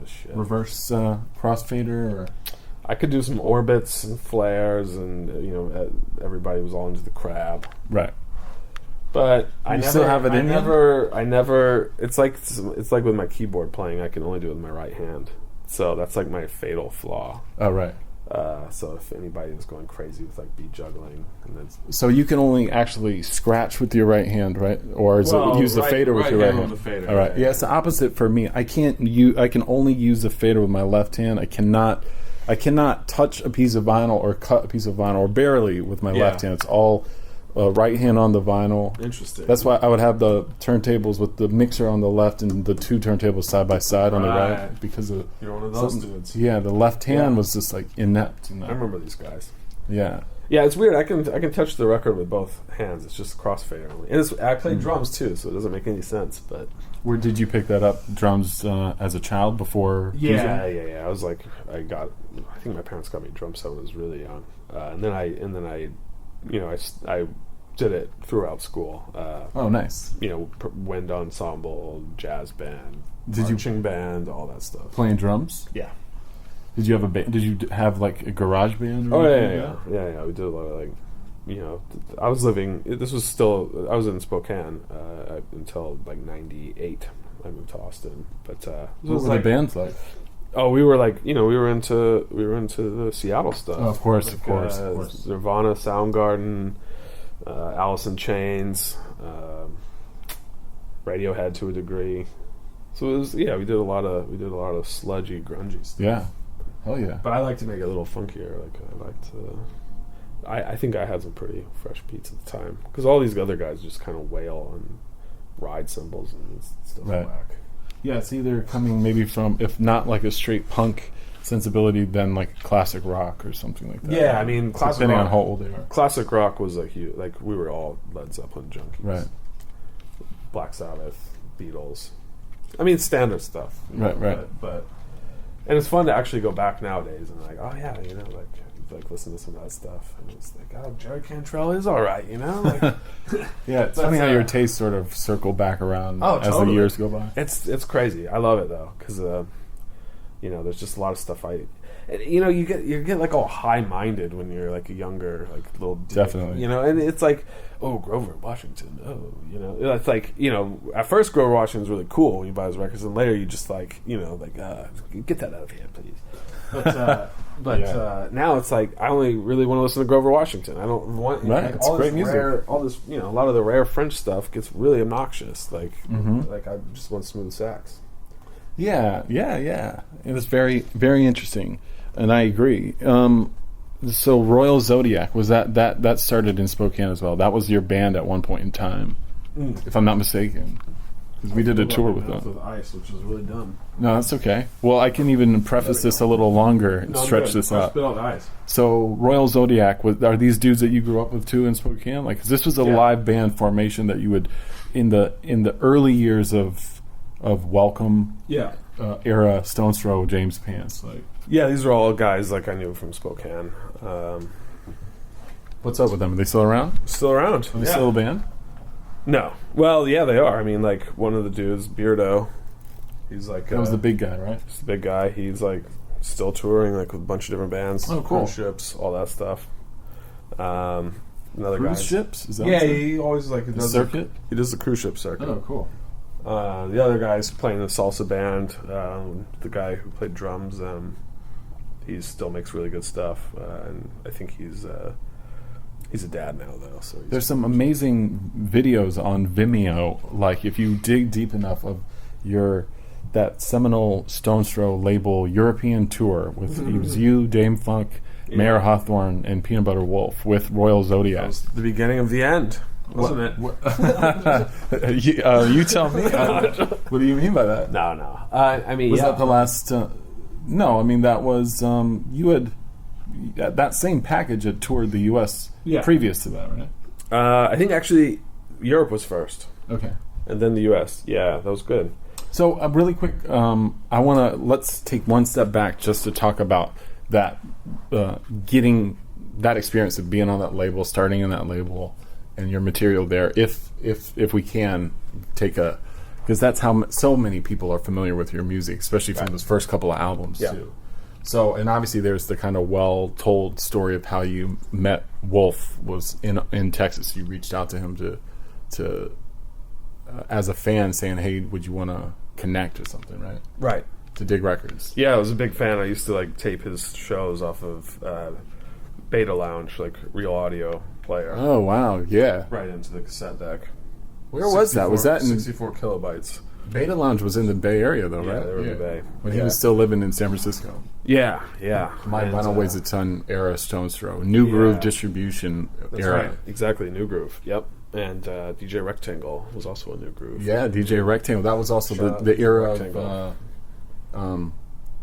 shit. Reverse crossfader or? I could do some orbits and flares, and everybody was all into the crab. Right. But I still have it in you? I never. It's like with my keyboard playing. I can only do it with my right hand, so that's like my fatal flaw. Oh right. So if anybody is going crazy with like beat juggling, and then so you can only actually scratch with your right hand, right? Or is it use the fader with your right hand? With the fader, all right. Yeah, it's the opposite for me. I can only use the fader with my left hand. I cannot touch a piece of vinyl or cut a piece of vinyl, or barely with my left hand. It's all right hand on the vinyl. Interesting. That's why I would have the turntables with the mixer on the left and the two turntables side by side on the right, because of you're one of those dudes. Yeah, the left hand was just like inept. I remember these guys. Yeah. Yeah, it's weird. I can touch the record with both hands. It's just crossfader only. And I played drums too, so it doesn't make any sense. But where did you pick that up? Drums as a child before? Yeah. I was like, I think my parents got me a drum set when I was really young, and then I did it throughout school. Oh, nice. Wind ensemble, jazz band, marching band, all that stuff. Playing drums? Yeah. Did you have a band? Did you have like a garage band? Or yeah. We did a lot of I was living. I was in Spokane until like '98. I moved to Austin, but what were the bands like? Oh, we were into the Seattle stuff. Oh, of course. Nirvana, Soundgarden, Alice in Chains, Radiohead to a degree. So it was, we did a lot of sludgy, grungy stuff. Yeah, hell yeah. But I like to make it a little funkier. I think I had some pretty fresh beats at the time, because all these other guys just kind of wail on ride cymbals and stuff like that. Yeah, it's either coming maybe from, if not like a straight punk sensibility, then like classic rock or something like that. Yeah, I mean, classic depending rock, on how old they are. Classic rock was like huge. Like, we were all Led Zeppelin junkies. Right. Black Sabbath, Beatles. I mean, standard stuff. Right. But and it's fun to actually go back nowadays and like, oh yeah, like listen to some of that stuff, and it's like, oh, Jerry Cantrell is all right, Like, yeah, it's funny how your tastes sort of circle back around as the years go by. It's crazy. I love it though, because there's just a lot of stuff you get like all high-minded when you're like a younger, like little dude, definitely, and it's like, oh, Grover Washington, it's like, at first Grover Washington's really cool when you buy his records, and later you just like, get that out of here, please. But now it's like, I only really want to listen to Grover Washington. I don't want it's all great this music. all this, a lot of the rare French stuff gets really obnoxious. Like I just want smooth sax. Yeah. It was very, very interesting, and I agree. So Royal Zodiac, was that started in Spokane as well? That was your band at one point in time, if I'm not mistaken. Because we did a tour with them. With ice, which was really dumb. No, that's okay. Well, I can even preface this a little longer and stretch this out. Spit out the ice. So Royal Zodiac, are these dudes that you grew up with too in Spokane? Like, 'cause this was a live band formation that you would, in the early years of Welcome era Stone's Throw, James Pants. Like, yeah, these are all guys like I knew from Spokane. what's up with them? Are they still around? Still around. Are they still a band? No. Well, yeah, they are. I mean, like, one of the dudes, Beardo, he's like... That was the big guy, right? He's the big guy. He's, like, still touring, like, with a bunch of different bands. Oh, cool. Cruise ships, all that stuff. Another cruise guy... ships? Is that he always, like... does circuit? He does the cruise ship circuit. Oh, cool. The other guy's playing the salsa band. The guy who played drums, he still makes really good stuff. And I think he's a dad now, though. So there's some amazing videos on Vimeo. Like, if you dig deep enough of that seminal Stone's Throw label European tour with it was you, Dame Funk, Mayor Hawthorne, and Peanut Butter Wolf with Royal Zodiac. That was the beginning of the end, wasn't it? You tell me. What do you mean by that? No. I mean, was that the last? No, I mean that was you had. That same package had toured the U.S. previous to that, right? I think actually Europe was first. Okay. And then the U.S. Yeah, that was good. So really quick, let's take one step back just to talk about that, getting that experience of being on that label, starting in that label, and your material there. If we can take because that's how so many people are familiar with your music, especially from those first couple of albums too. So, and obviously there's the kind of well-told story of how you met Wolf was in Texas. You reached out to him to as a fan saying, hey, would you want to connect or something, right? Right. to dig records. Yeah, I was a big fan. I used to like tape his shows off of Beta Lounge, like real audio player. Oh wow, yeah. Right into the cassette deck. Where was that? Was that in 64 kilobytes? Beta Lounge was in the Bay Area though, Yeah, right? they were in the Bay. When he was still living in San Francisco. Yeah. My And, Vinyl Weighs a Ton era Stones Throw. New Groove distribution That's era. right. Exactly, New Groove. Yep. And DJ Rectangle was also a New Groove. Yeah, DJ Rectangle. That was also the era of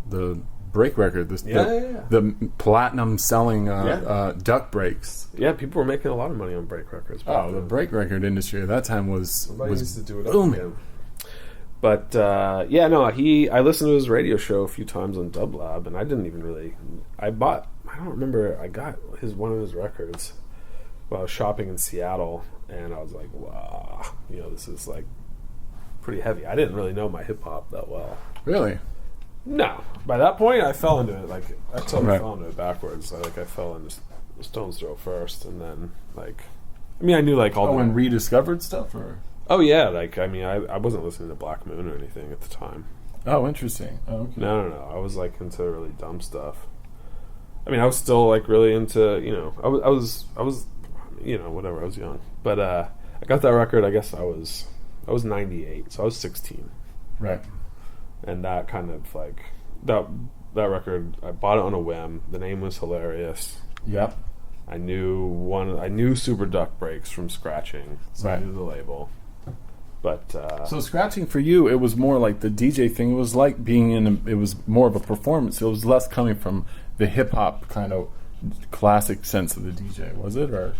the break record. The platinum selling duck breaks. Yeah, people were making a lot of money on break records. Oh, the break record industry at that time was used to do it booming. Again. But I listened to his radio show a few times on Dub Lab, and I didn't even really. I got one of his records while I was shopping in Seattle, and I was like, wow, this is like pretty heavy. I didn't really know my hip hop that well. Really? No. By that point, I fell into it. Like I totally fell into it backwards. I fell into Stones Throw first, and then I knew like all. And rediscovered stuff, or. Oh yeah, I wasn't listening to Black Moon or anything at the time. Oh, interesting. Oh, okay. No. I was like into really dumb stuff. I was still like really into I was whatever. I was young, but I got that record. I guess I was 98, so I was 16. Right. And that kind of like that record, I bought it on a whim. The name was hilarious. Yep. I knew Super Duck Breaks from scratching, so I knew the label. But so scratching for you, it was more like the DJ thing. It was like being it was more of a performance. It was less coming from the hip hop kind of classic sense of the DJ, was it? Or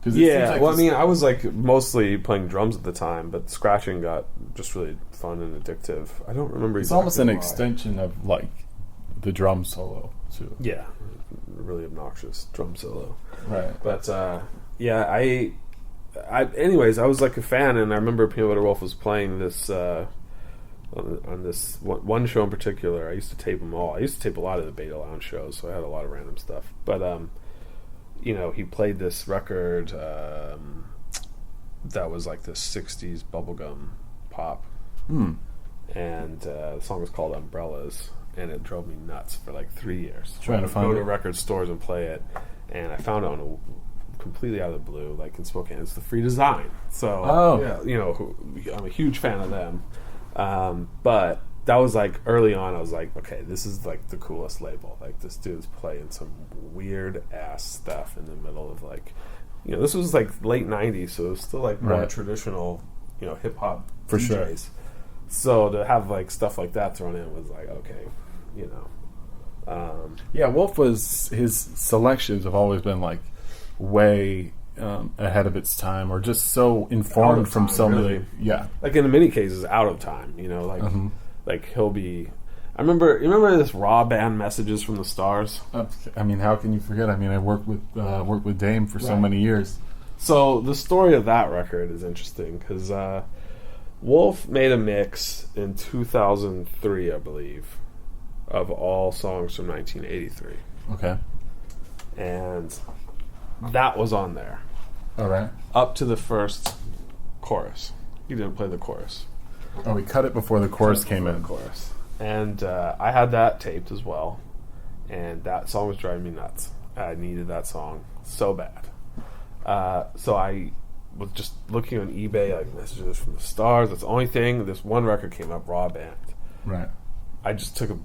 I was like mostly playing drums at the time, but scratching got just really fun and addictive. I don't remember. It's almost an extension of like the drum solo too. Yeah, really obnoxious drum solo. Right. But anyways, I was like a fan, and I remember Peanut Butter Wolf was playing this on this one show in particular. I used to tape them all. I used to tape a lot of the Beta Lounge shows, so I had a lot of random stuff. But he played this record that was like this 60s bubblegum pop. And the song was called Umbrellas, and it drove me nuts for like 3 years. Trying to go to record stores and play it, and I found it completely out of the blue, like in Spokane. It's the Free Design. So, I'm a huge fan of them. But that was like early on. I was like, okay, this is like the coolest label. Like this dude's playing some weird ass stuff in the middle of like, this was like late '90s, so it was still like more traditional, hip hop for DJs. sure. So to have like stuff like that thrown in was like, okay, Wolf his selections have always been like way ahead of its time, or just so informed from so many. Yeah, like in many cases, out of time. Like he'll be. I remember this raw band Messages from the Stars. How can you forget? I worked with Dame for so many years. So the story of that record is interesting because Wolf made a mix in 2003, I believe, of all songs from 1983. Okay, and that was on there. All right. Up to the first chorus. He didn't play the chorus. Oh, he cut it before the chorus came in. Chorus. And I had that taped as well. And that song was driving me nuts. I needed that song so bad. So I was just looking on eBay, like Messages from the Stars. That's the only thing. This one record came up, raw band. Right. I just took a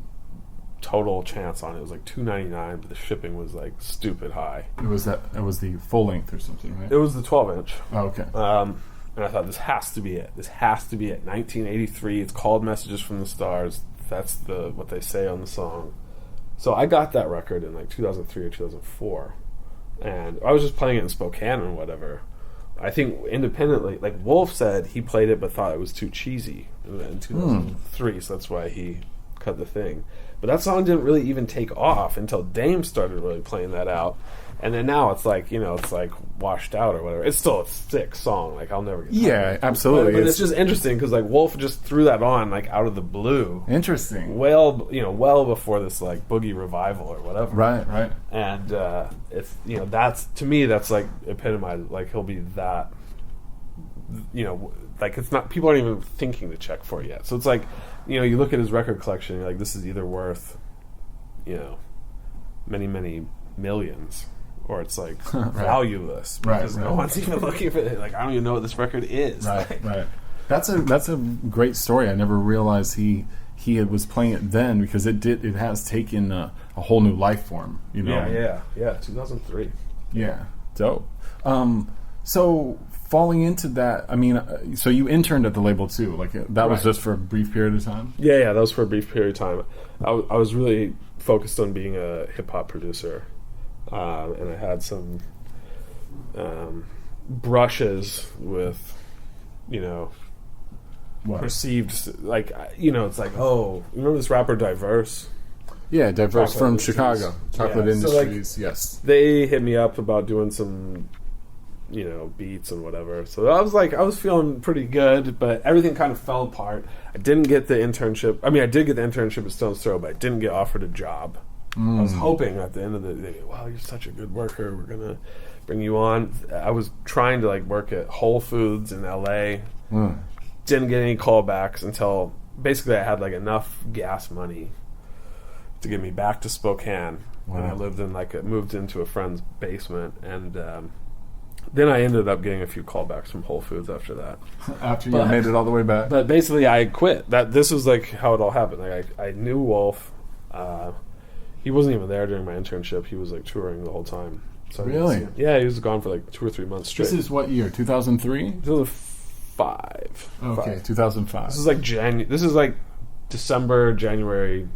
total chance on it. It was like $2.99, but the shipping was like stupid high. It was the full length or something, right? It was the 12-inch. Oh, okay. And I thought, this has to be it. 1983. It's called Messages from the Stars. That's what they say on the song. So I got that record in like 2003 or 2004, and I was just playing it in Spokane or whatever. I think independently, like Wolf said, he played it but thought it was too cheesy in 2003, so that's why he cut the thing. But that song didn't really even take off until Dame started really playing that out. And then now it's like, it's like washed out or whatever. It's still a sick song. Like, I'll never get tired. Absolutely. But it's just interesting because, like, Wolf just threw that on, like, out of the blue. Interesting. Well before this, like, boogie revival or whatever. Right. And it's, that's, to me, that's, like, epitomized. Like, he'll be that like it's not, people aren't even thinking to check for it yet. So it's like, you look at his record collection, you're like, this is either worth, many, many millions, or it's like valueless because no one's even looking for it. Like, I don't even know what this record is. Right. That's a great story. I never realized he was playing it then, because it has taken a whole new life form. Yeah. 2003. Yeah, dope. So falling into that, I mean, so you interned at the label too, like that was just for a brief period of time? Yeah, that was for a brief period of time. I was really focused on being a hip-hop producer, and I had some brushes with, perceived, like, it's like, oh, remember this rapper Diverse? Yeah, Diverse Chocolate from Industries. Chicago. Chocolate Industries, so, yes. They hit me up about doing some, beats and whatever. So I was feeling pretty good, but everything kind of fell apart. I didn't get the internship. I mean, I did get the internship at Stone's Throw, but I didn't get offered a job. I was hoping at the end of the day, wow, you're such a good worker, we're going to bring you on. I was trying to work at Whole Foods in LA. Didn't get any callbacks until basically I had enough gas money to get me back to Spokane. Wow. And I lived in moved into a friend's basement, and then I ended up getting a few callbacks from Whole Foods after that. After you made it all the way back. But basically I quit. This was how it all happened. I knew Wolf. He wasn't even there during my internship. He was touring the whole time. So really? Yeah, he was gone for 2 or 3 months straight. This is what year? 2003? 2005. Okay, 2005. This is This is December, January,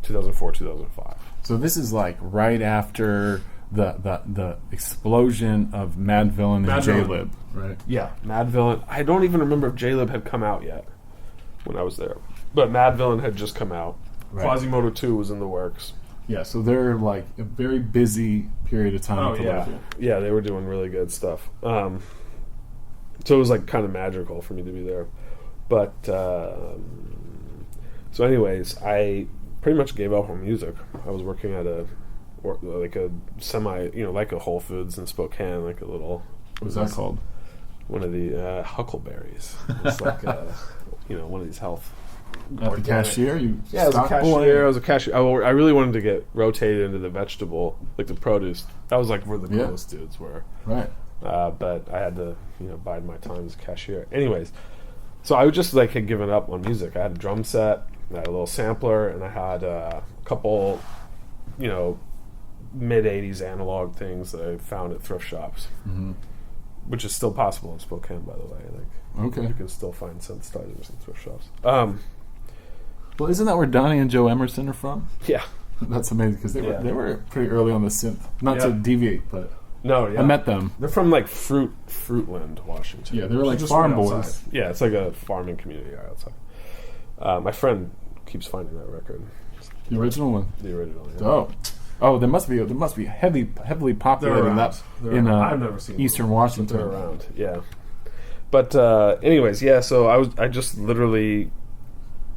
2004, 2005. So this is right after the explosion of Mad Villain and J-Lib, right? Yeah, Mad Villain. I don't even remember if J-Lib had come out yet when I was there, but Mad Villain had just come out. Right. Quasimodo 2 was in the works. Yeah, so they're a very busy period of time. Oh, yeah. Yeah, they were doing really good stuff. So it was kind of magical for me to be there. But, so anyways, I pretty much gave up on music. I was working at a semi, like a Whole Foods in Spokane, a little... What was that called? One of the Huckleberries. It's one of these health... At the cashier? I was a cashier. I was a cashier. I really wanted to get rotated into the vegetable, the produce. That was where the coolest dudes were. Right. But I had to, bide my time as a cashier. Anyways, so I just had given up on music. I had a drum set, I had a little sampler, and I had a couple, mid-'80s analog things that I found at thrift shops, which is still possible in Spokane, by the way. Okay. You can still find synthesizers in thrift shops. Well, isn't that where Donnie and Joe Emerson are from? Yeah. That's amazing, because they were pretty early on the synth. Not to deviate, but I met them. They're from Fruitland, Washington. Yeah, they were farm boys. Yeah, it's a farming community outside. My friend keeps finding that record. The original one? The original, yeah. Oh, they must be heavily popular in I've never seen Eastern them, Washington. They're around, yeah. But anyways, yeah. So I just literally,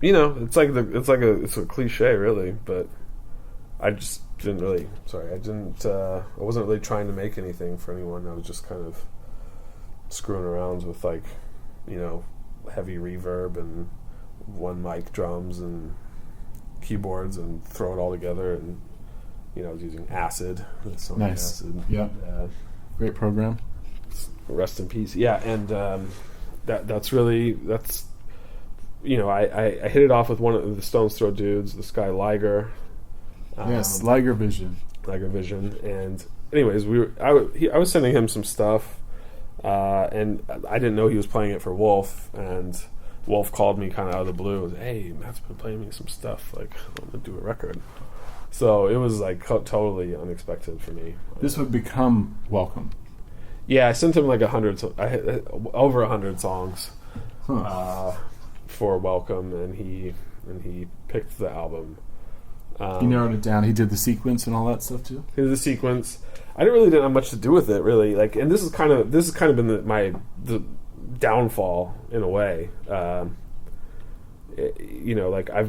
it's a cliche, really. But I just didn't really. Sorry, I wasn't really trying to make anything for anyone. I was just kind of screwing around with heavy reverb and one mic drums and keyboards and throw it all together. And I was using Acid. Nice. Acid. Yeah. Great program. Rest in peace. Yeah, and that's I hit it off with one of the Stone's Throw dudes, this guy Liger. Yes, Liger Vision. And anyways, I was sending him some stuff, and I didn't know he was playing it for Wolf, and Wolf called me kind of out of the blue. Was, hey, Matt's been playing me some stuff. I'm gonna do a record. So it was totally unexpected for me. This would become Welcome. Yeah, I sent him 100. I had over 100 songs for Welcome, and he picked the album. He narrowed it down. He did the sequence and all that stuff too. He did the sequence. I didn't have much to do with it, really. And this has kind of been the downfall in a way. I've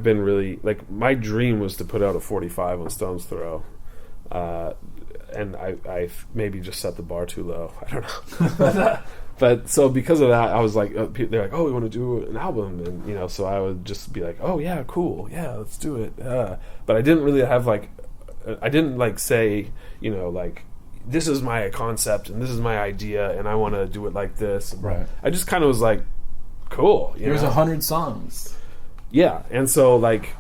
been really my dream was to put out a 45 on Stone's Throw. And I maybe just set the bar too low. I don't know. But so because of that, I was like, they're like, oh, we want to do an album, and so I would just be like, oh yeah, cool, yeah, let's do it. But I didn't really have I didn't like say, like, this is my concept and this is my idea and I want to do it like this. Right. I just kind of was like, cool. There's 100 songs. Yeah, and so like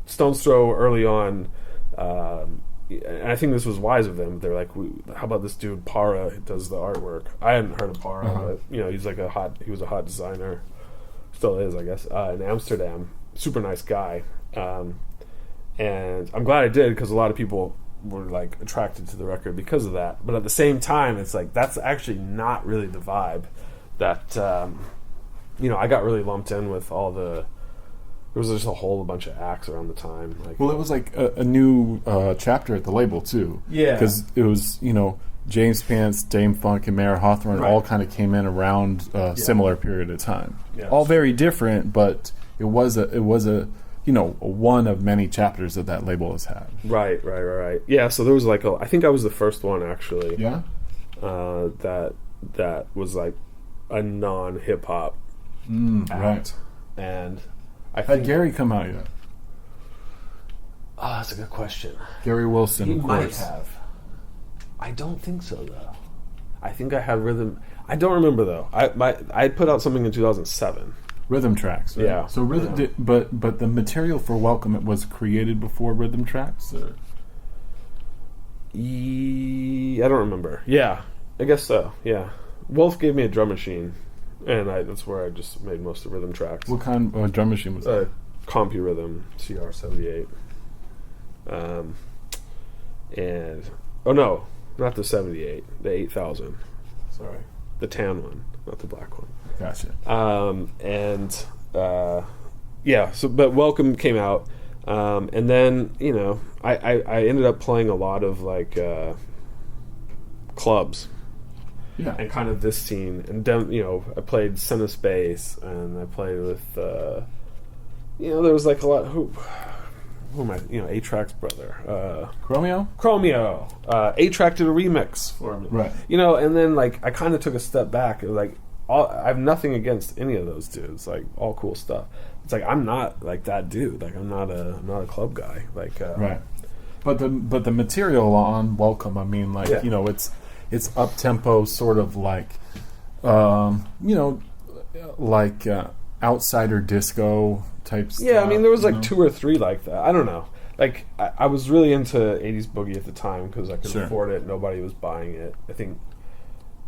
Stone's Throw early on. And I think this was wise of them. They're like, how about this dude Para does the artwork? I hadn't heard of Para, but he's like he was a hot designer, still is, I guess, in Amsterdam. Super nice guy, and I'm glad I did because a lot of people were like attracted to the record because of that. But at the same time, it's like that's actually not really the vibe that I got really lumped in with all the. There was just a whole bunch of acts around the time. Well, it was like a new chapter at the label, too. Yeah. Because it was, James Pants, Dame Funk, and Mayor Hawthorne all kind of came in around a similar period of time. Yeah. All very different, but it was a one of many chapters that label has had. Right. Yeah, so there was like I think I was the first one, actually. Yeah? That was like a non-hip-hop act. Right. And... Had Gary come out yet? Oh, that's a good question. Gary Wilson, he of might course. have. I don't think so, though. I think I had Rhythm. I don't remember, though. I put out something in 2007. Rhythm Tracks, right? Yeah. So but the material for Welcome, it was created before Rhythm Tracks? Or? I don't remember. Yeah, I guess so. Yeah, Wolf gave me a drum machine. And that's where I just made most of Rhythm Tracks. What kind of drum machine was that? CompuRhythm CR78. And no, not the 78, the 8000. Sorry, the tan one, not the black one. Gotcha. So but Welcome came out, and then I ended up playing a lot of like clubs. Yeah, and kind of this scene, and I played Center Space, and I played with, there was like a lot. Who am I? A-Track's brother, Chromeo. A-Track did a remix for me, right? And then like I kind of took a step back, and like I have nothing against any of those dudes, like all cool stuff. It's like I'm not like that dude. Like I'm not a club guy. Like right. But the material on Welcome, I mean, like it's up tempo, sort of like, outsider disco type stuff. Yeah, I mean, there was like 2 or 3 like that. I don't know. Like, I was really into 80s boogie at the time because I could afford it. Nobody was buying it. I think,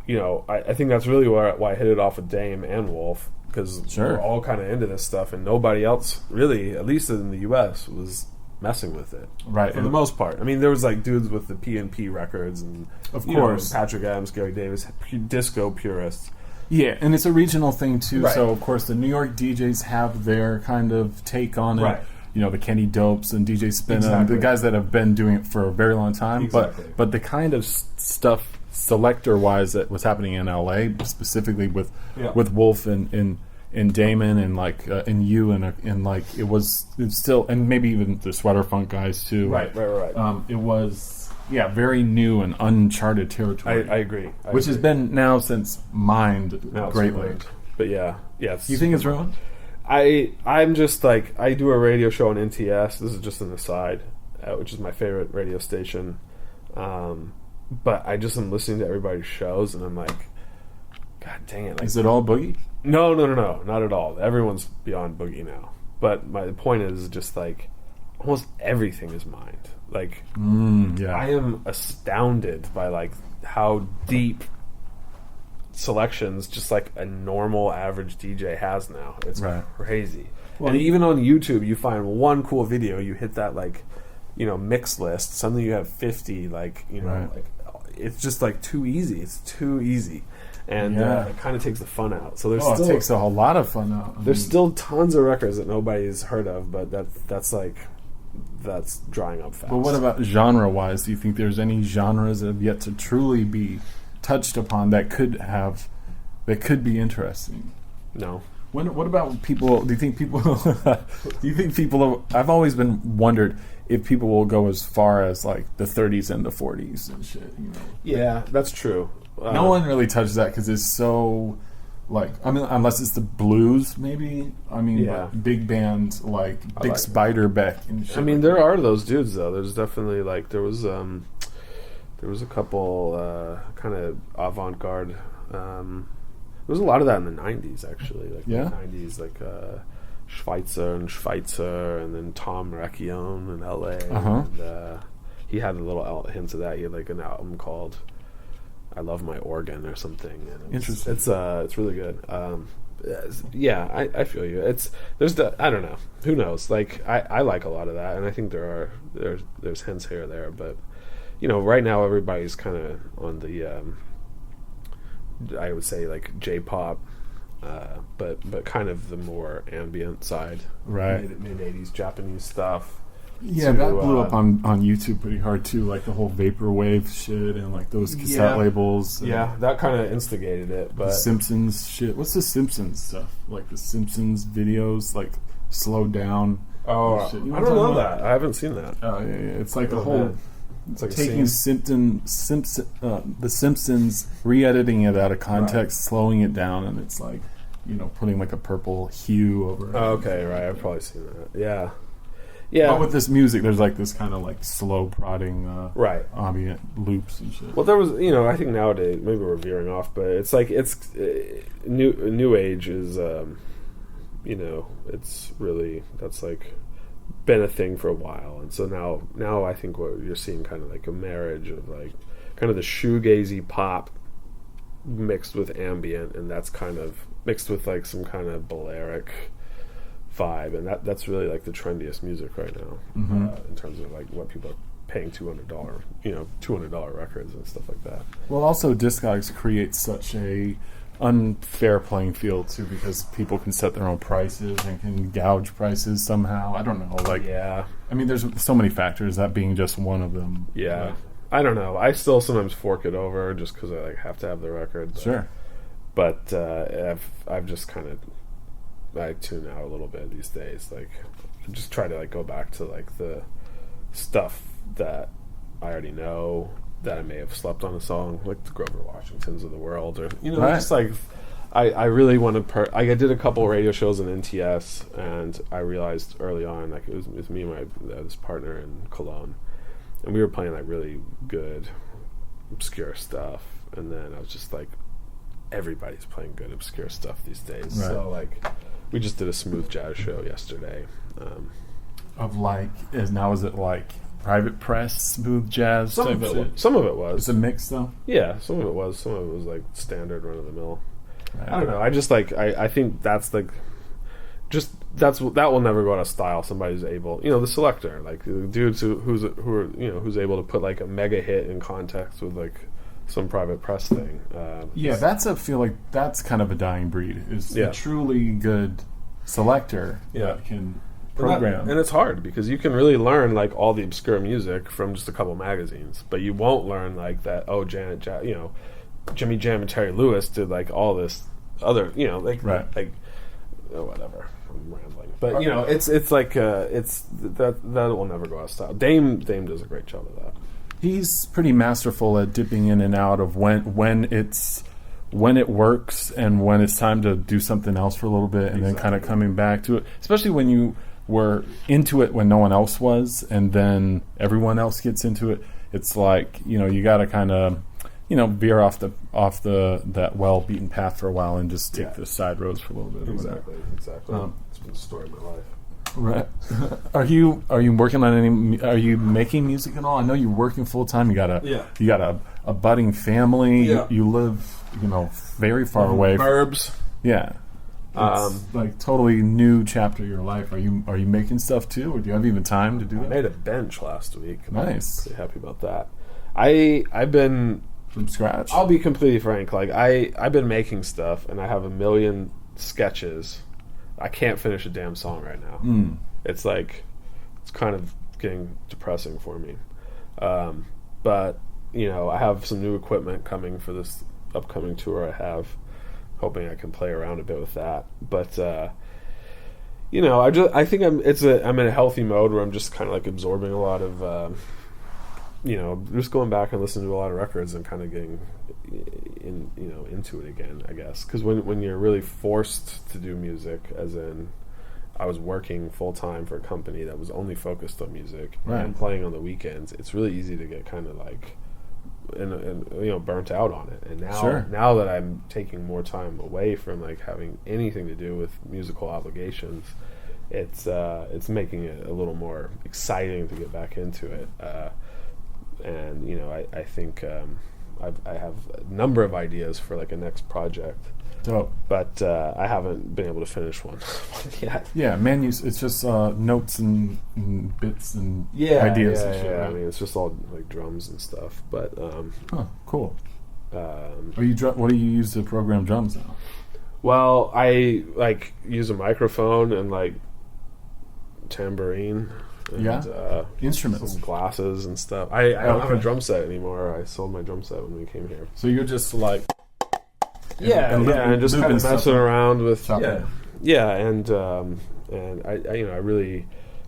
I think that's really why I hit it off with Dame and Wolf, because we're all kind of into this stuff, and nobody else really, at least in the U.S., was messing with it, right? For the most part. I mean, there was like dudes with the P&P records, and of course Patrick Adams, Gary Davis, disco purists. Yeah, and it's a regional thing too. Right. So of course the New York DJs have their kind of take on it. Right. The Kenny Dopes and DJ Spinna, the guys that have been doing it for a very long time. Exactly. But the kind of stuff selector wise that was happening in LA, specifically with Wolf and Damon and like and you and like it's still, and maybe even the Sweater Funk guys too. Right. It was very new and uncharted territory. I agree. Which has been now since mined greatly. But yeah. You think it's ruined? I'm just like, I do a radio show on NTS. This is just an aside, which is my favorite radio station. But I just am listening to everybody's shows, and I'm like, God dang it! Like, is it all boogie? No, not at all. Everyone's beyond boogie now. But my point is just like, almost everything is mined. Like, I am astounded by like how deep selections just like a normal average DJ has now. It's crazy. Well, and even on YouTube, you find one cool video, you hit that like, mix list. Suddenly you have 50. Like, like it's just like too easy. It's too easy. And it kind of takes the fun out. So it takes a whole lot of fun out. There's still tons of records that nobody's heard of, but that's drying up fast. But what about genre-wise? Do you think there's any genres that have yet to truly be touched upon that could be interesting? No. What about people? Do you think people? I've always been wondered if people will go as far as like the 30s and the 40s and shit. Yeah, that's true. No one really touches that because it's so. Like, I mean, unless it's the blues, maybe. I mean, but big bands like Big Spiderbeck and shit. I mean, there are those dudes though. There's definitely like there was a couple kind of avant-garde. There was a lot of that in the '90s, actually. Like the '90s, like Schweitzer, and then Tom Recchione in L.A. And, he had a little hints of that. He had like an album called I Love My Organ or something. And interesting. It's really good. I feel you. I don't know. Who knows? Like I like a lot of that, and I think there's hints here or there, but right now everybody's kind of on the I would say like J-pop, but kind of the more ambient side, right? Mid 80s Japanese stuff. Yeah, that blew up on YouTube pretty hard too, like the whole vaporwave shit and like those cassette labels. Yeah, that kind of instigated it. But the Simpsons shit. What's the Simpsons stuff? Like the Simpsons videos, like slowed down. Oh, shit. I don't know that. I haven't seen that. Oh yeah. It's like the whole. It's like taking the Simpsons, re-editing it out of context, slowing it down, and it's like putting like a purple hue over it. Oh, okay, right. I've probably seen that. Yeah. Yeah. But with this music, there's like this kind of like slow prodding, ambient loops and shit. Well, there was, I think nowadays, maybe we're veering off, but it's like, new age is, it's really, that's like been a thing for a while. And so now I think what you're seeing kind of like a marriage of like kind of the shoegazy pop mixed with ambient, and that's kind of mixed with like some kind of Balearic vibe, and that's really like the trendiest music right now, in terms of like what people are paying $200 records and stuff like that. Well, also Discogs create such a unfair playing field too, because people can set their own prices and can gouge prices somehow. I don't know, I mean, there's so many factors, that being just one of them. Yeah, I don't know. I still sometimes fork it over just because I like have to have the record. Sure, but I've just kind of. I tune out a little bit these days. Like, I just try to like go back to like the stuff that I already know, that I may have slept on a song, like the Grover Washingtons of the world, or just like I really want to. I did a couple radio shows in NTS, and I realized early on, like it was me and this partner in Cologne, and we were playing like really good, obscure stuff, and then I was just like, everybody's playing good obscure stuff these days, right. So like. We just did a smooth jazz show yesterday. Is it like private press smooth jazz? Some of it was. It's a mix though? Yeah, some of it was. Some of it was like standard run of the mill. Right. I don't know. I just like I think that's like that will never go out of style. Somebody's able, the selector, like the dudes who's able to put like a mega hit in context with like some private press thing. I feel like that's kind of a dying breed. Is a truly good selector that can program. And it's hard because you can really learn like all the obscure music from just a couple magazines, but you won't learn like that. Oh, Jimmy Jam and Terry Lewis did like all this other, whatever. I'm rambling, but it's like that will never go out of style. Dame does a great job of that. He's pretty masterful at dipping in and out of when it works and when it's time to do something else for a little bit, and then kind of coming back to it. Especially when you were into it when no one else was, and then everyone else gets into it. It's like you got to kind of veer off that well beaten path for a while and just take the side roads for a little bit. Exactly. It's been the story of my life. Right. Are you working on any? Are you making music at all? I know you're working full time. You got a budding family. Yeah. You live very far away. Burbs. Yeah. It's like totally new chapter of your life. Are you making stuff too, or do you have even time to do that? I made a bench last week. Nice. I'm pretty happy about that. I've been from scratch. I'll be completely frank. Like I've been making stuff, and I have a million sketches. I can't finish a damn song right now. It's like, it's kind of getting depressing for me. But, I have some new equipment coming for this upcoming tour I have. hoping I can play around a bit with that. But I think I'm in a healthy mode where I'm just kind of like absorbing a lot of just going back and listening to a lot of records and kind of getting into it again, I guess. Because when you're really forced to do music, as in I was working full time for a company that was only focused on music and playing on the weekends, it's really easy to get kind of like and burnt out on it. And now that I'm taking more time away from like having anything to do with musical obligations, it's making it a little more exciting to get back into it. And I think I have a number of ideas for like a next project. Dope. But I haven't been able to finish one yet. Yeah, man, it's just notes and bits and ideas and shit. Right? I mean, it's just all like drums and stuff. But cool. What do you use to program drums now? Well, I like use a microphone and like tambourine. And, instruments, some glasses and stuff. I don't have a drum set anymore. I sold my drum set when we came here. So you're just like and just kind of messing around with and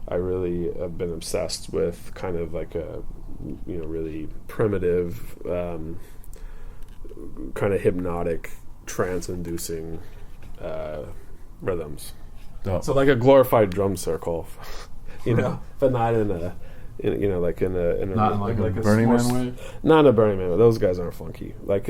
I really have been obsessed with kind of like a really primitive kind of hypnotic trance-inducing rhythms. So like a glorified drum circle, but not in a like in a Burning Man way. Not in a Burning Man way. Those guys aren't funky. Like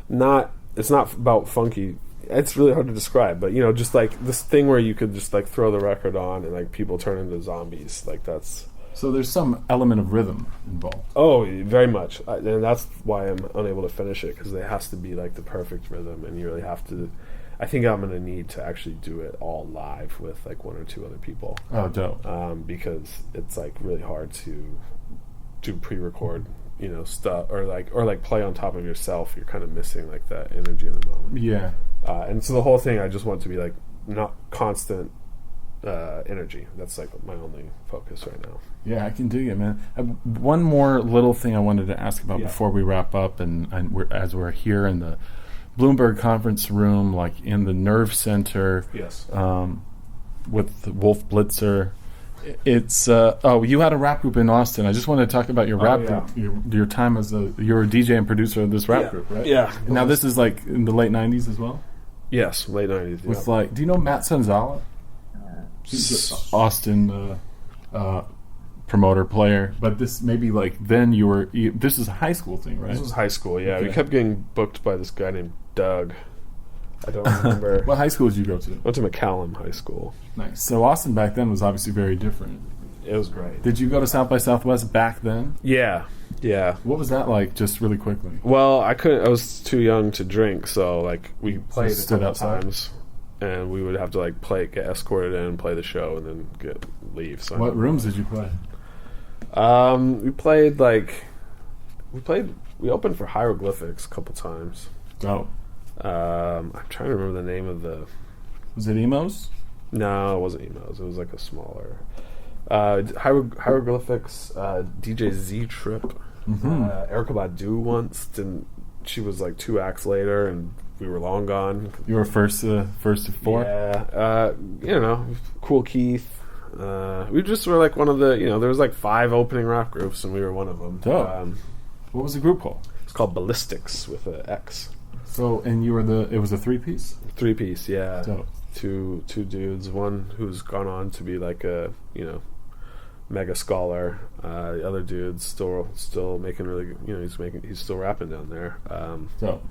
not. It's not about funky. It's really hard to describe, but just like this thing where you could just like throw the record on and like people turn into zombies. Like that's. So there's some element of rhythm involved. Oh, very much, and that's why I'm unable to finish it, because it has to be like the perfect rhythm, and you really have to. I think I'm going to need to actually do it all live with like one or two other people. Oh, dope. Because it's like really hard to do pre-record, stuff or like play on top of yourself. You're kind of missing like that energy in the moment. Yeah. And so the whole thing, I just want to be like not constant energy. That's like my only focus right now. Yeah, I can dig it, man. One more little thing I wanted to ask about before we wrap up, and as we're here in the Bloomberg conference room, like in the Nerve Center, with Wolf Blitzer. It's you had a rap group in Austin. I just wanted to talk about your rap group, your time as you're a DJ and producer of this rap group, right? Yeah. Now this is like in the late '90s as well. Yes, late '90s. With like, do you know Matt Sanzala? He's an Austin promoter player, but this maybe like then this is a high school thing, right? This was high school, yeah. Okay. We kept getting booked by this guy named Doug. I don't remember. What high school did you go to? I went to McCallum High School. Nice. So Austin back then was obviously very different. It was great. Did you go to South by Southwest back then? Yeah. What was that like, just really quickly? Well, I was too young to drink, so like we played a couple times, and we would have to like get escorted in and play the show and then leave. So what rooms did you play? We opened for Hieroglyphics a couple times. Oh. I'm trying to remember the name of the... Was it Emos? No, it wasn't Emos. It was like a smaller... Hieroglyphics, DJ Z-Trip. Mm-hmm. Erykah Badu once. She was like 2 acts later, and we were long gone. You were first to 4? Yeah. Cool Keith. We just were like one of the... there was like 5 opening rap groups, and we were one of them. Dope. What was the group called? It's called Ballistics with an X. So, and you were it was a 3-piece? 3-piece, yeah. Dope. Two dudes. One who's gone on to be like a, mega scholar. The other dude's still making really, he's still rapping down there. Dope.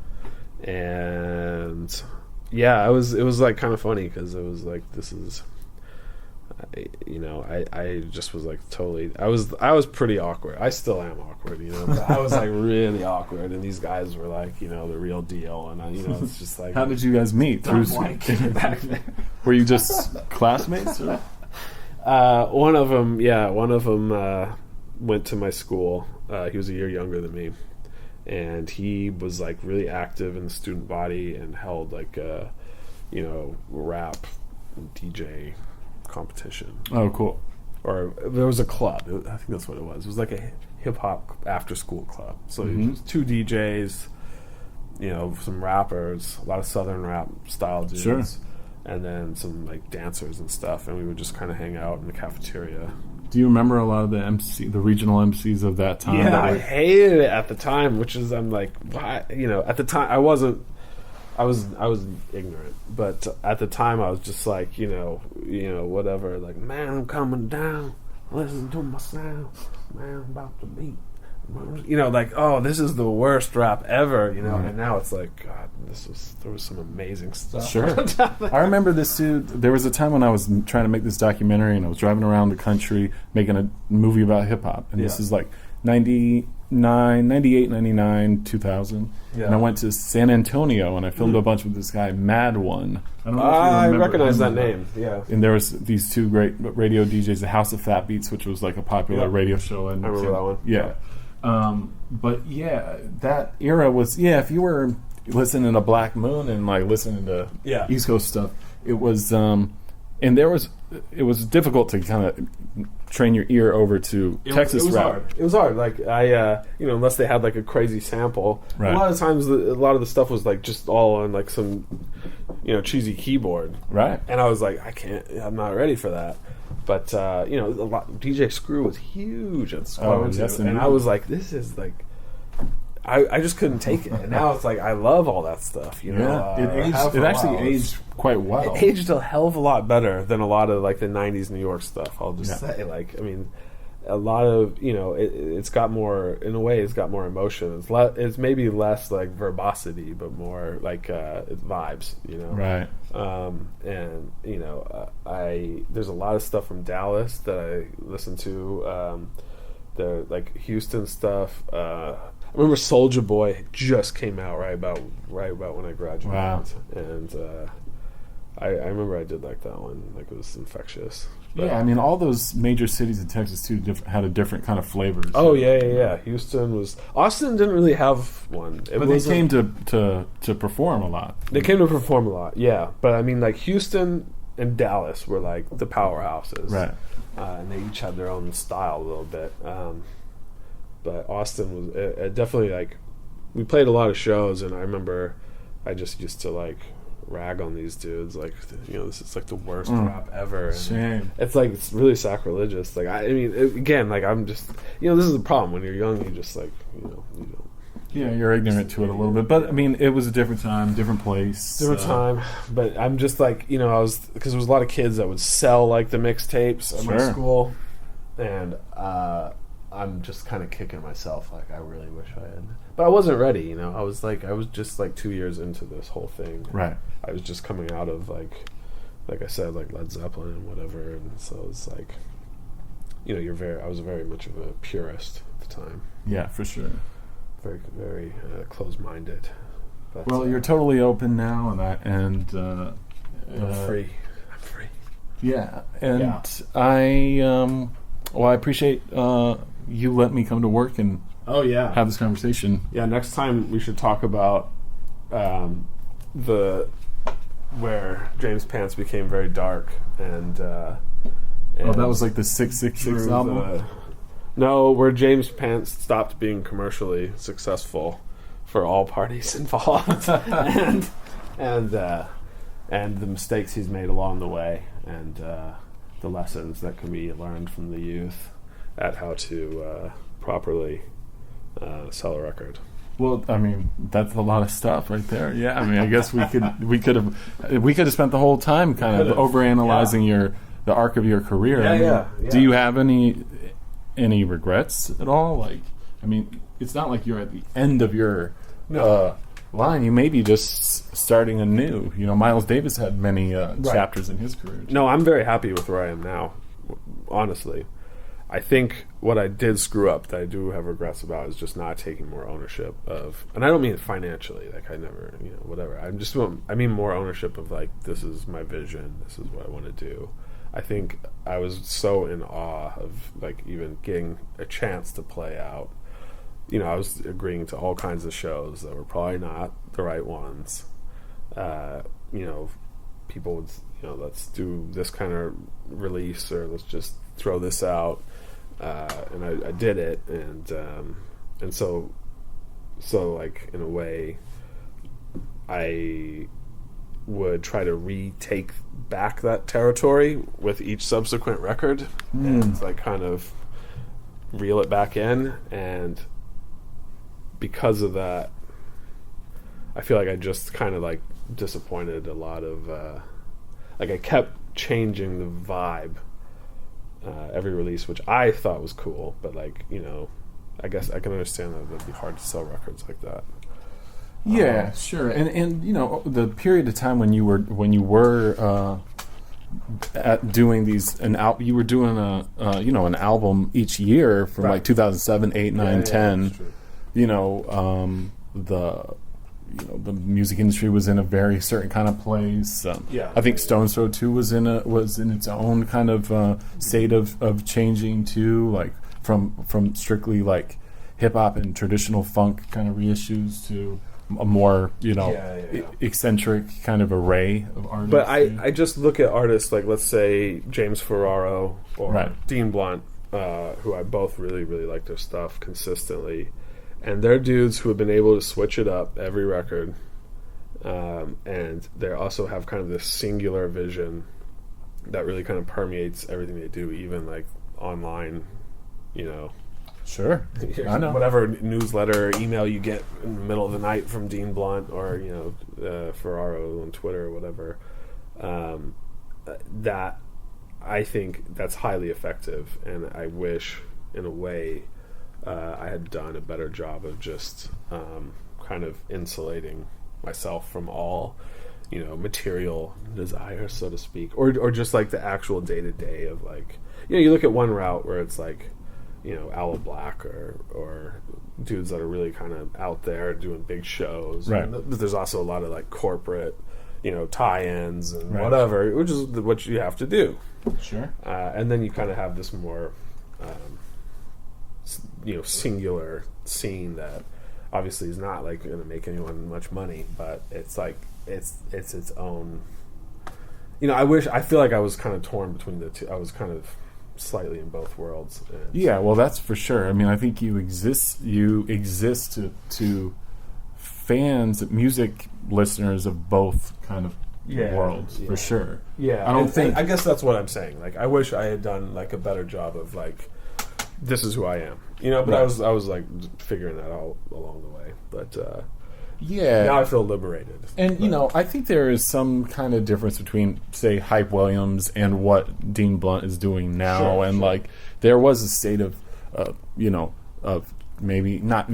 And yeah, it was like kind of funny because it was like, this is, I just was like totally. I was pretty awkward. I still am awkward, But I was like really awkward, and these guys were like, the real deal. And it's just like. How did you guys meet? Were you just classmates? Or? One of them went to my school. He was a year younger than me, and he was like really active in the student body and held like a, rap DJ competition. Oh, cool. Or there was a club. I think that's what it was. It was like a hip-hop after-school club. So it was 2 DJs, some rappers, a lot of Southern rap style dudes. Sure. And then some like dancers and stuff, and we would just kind of hang out in the cafeteria. Do you remember a lot of the regional MCs of that time? Yeah, I hated it at the time, which is I'm like, why? At the time I was ignorant, but at the time I was just like, whatever, like, man, I'm coming down, listen to my sound, man, I'm about to beat. Like, oh, this is the worst rap ever, and now it's like, God, there was some amazing stuff. Sure. I remember this dude, there was a time when I was trying to make this documentary, and I was driving around the country making a movie about hip-hop, and this is like 98, 99, 2000, and I went to San Antonio, and I filmed a bunch with this guy, Mad One. I don't know if you remember. I recognize that name, yeah. And there was these two great radio DJs, the House of Fat Beats, which was like a popular radio show. And I remember that one. Yeah. But yeah, that era was, if you were listening to Black Moon and like listening to East Coast stuff, it was, and it was difficult to kind of train your ear over to Texas rap. It was hard. Like unless they had like a crazy sample. Right. A lot of times, a lot of the stuff was like just all on like some, cheesy keyboard. Right. And I was like, I'm not ready for that. But DJ Screw was huge at school, and I was like, this is like, I just couldn't take it. And now it's like I love all that stuff. It actually aged quite well. It aged a hell of a lot better than a lot of like the '90s New York stuff. I'll just say, like, I mean, a lot of it's got more, in a way, it's got more emotion. It's maybe less like verbosity, but more like vibes. Right. And there's a lot of stuff from Dallas that I listen to. The like Houston stuff. I remember Soulja Boy just came out right about when I graduated. Wow. And I remember I did like that one. Like, it was infectious. But I mean, all those major cities in Texas too had a different kind of flavor. Oh yeah. Houston was. Austin didn't really have one. But they came to perform a lot. They came to perform a lot, yeah. But I mean, like Houston and Dallas were like the powerhouses, right? And they each had their own style a little bit. But Austin was definitely like, we played a lot of shows, and I remember I just used to like rag on these dudes, like, this is like the worst rap ever. Shame. It's like, it's really sacrilegious. Like, I mean, again, like, I'm just, this is the problem when you're young. You just like, you don't. Yeah, you're ignorant to it a little bit, but I mean, it was a different time, different place, different time. But I'm just like, I was, because there was a lot of kids that would sell like the mixtapes at my school, and I'm just kind of kicking myself, like, I really wish I had. But I wasn't ready, I was just like 2 years into this whole thing. Right. I was just coming out of like I said, like Led Zeppelin and whatever, and so it's like, I was very much of a purist at the time. Yeah, for sure. Very, very close-minded. But, well, you're totally open now, and I'm free. I'm free. Yeah, and I appreciate you letting me come to work and have this conversation. Yeah, next time we should talk about where James Pants became very dark, and that was like the 666 album. No, where James Pants stopped being commercially successful for all parties involved, and the mistakes he's made along the way, and the lessons that can be learned from the youth at how to properly sell a record. Well, I mean, that's a lot of stuff right there. Yeah, I mean, I guess we could have spent the whole time kind of overanalyzing the arc of your career. Yeah. Do you have any regrets at all? Like, I mean, it's not like you're at the end of your line. You may be just starting anew. Miles Davis had many chapters in his career. No, I'm very happy with where I am now, honestly. I think what I did screw up that I do have regrets about is just not taking more ownership of, and I don't mean financially, like I never, whatever. I mean more ownership of like, this is my vision, this is what I want to do. I think I was so in awe of like even getting a chance to play out. I was agreeing to all kinds of shows that were probably not the right ones. People would, let's do this kind of release, or let's just throw this out. And I did it, and so like in a way, I would try to retake back that territory with each subsequent record and like kind of reel it back in. And because of that, I feel like I just kind of like disappointed a lot of like I kept changing the vibe every release, which I thought was cool, but like, you know, I guess I can understand that it would be hard to sell records like that. Yeah, sure. And you know, the period of time when you were doing these you were doing an album each year from like 2007, 8, 9, 10. You know, the music industry was in a very certain kind of place. I think Stone's Throw 2 was in its own kind of state of changing too, like from strictly like hip hop and traditional funk kind of reissues to a more, you know, eccentric kind of array of artists. But I just look at artists like, let's say, James Ferraro or Dean Blunt, who I both really, really like their stuff consistently. And they're dudes who have been able to switch it up every record. And they also have kind of this singular vision that really kind of permeates everything they do, even like online, you know. Sure. I know. Whatever newsletter or email you get in the middle of the night from Dean Blunt or, you know, Ferraro on Twitter or whatever, that I think that's highly effective. And I wish, in a way, I had done a better job of just kind of insulating myself from all, you know, material desires, so to speak, or just like the actual day-to-day of like, you know, you look at one route where it's like, you know, Aloe Black or dudes that are really kind of out there doing big shows. Right. And there's also a lot of like corporate, you know, tie-ins and whatever, which is what you have to do. Sure. And then you kind of have this more, you know, singular scene that obviously is not like going to make anyone much money, but it's like it's its own. You know, I feel like I was kind of torn between the two. I was kind of slightly in both worlds. Yeah, well, that's for sure. I mean, I think you exist to fans, music listeners of both kind of worlds, for sure. Yeah, I guess that's what I'm saying. Like, I wish I had done like a better job of like, this is who I am, you know. But I was like figuring that out along the way. But now I feel liberated. And you know, I think there is some kind of difference between, say, Hype Williams and what Dean Blunt is doing now. Like, there was a state of, you know, of maybe not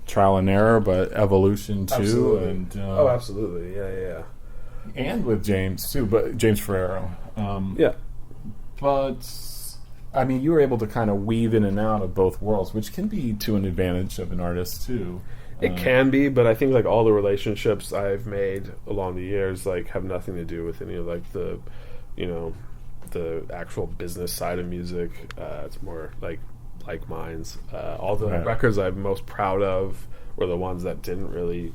trial and error, but evolution too. Absolutely. And absolutely, yeah. And with James too, but James Ferraro. But I mean, you were able to kind of weave in and out of both worlds, which can be to an advantage of an artist too. It can be, but I think like all the relationships I've made along the years like have nothing to do with any of like the, you know, the actual business side of music. It's more like minds. All the records I'm most proud of were the ones that didn't really,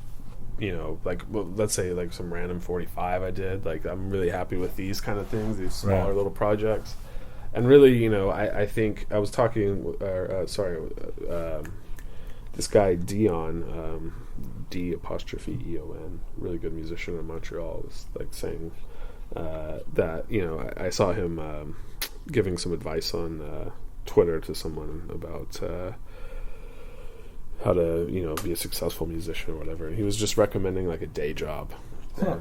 you know, like, well, let's say like some random 45 I did. Like, I'm really happy with these kind of things, these smaller little projects. And really, you know, I think I was talking, this guy Dion, D''EON, really good musician in Montreal, was like saying that, you know, I saw him giving some advice on Twitter to someone about how to, you know, be a successful musician or whatever. And he was just recommending like a day job,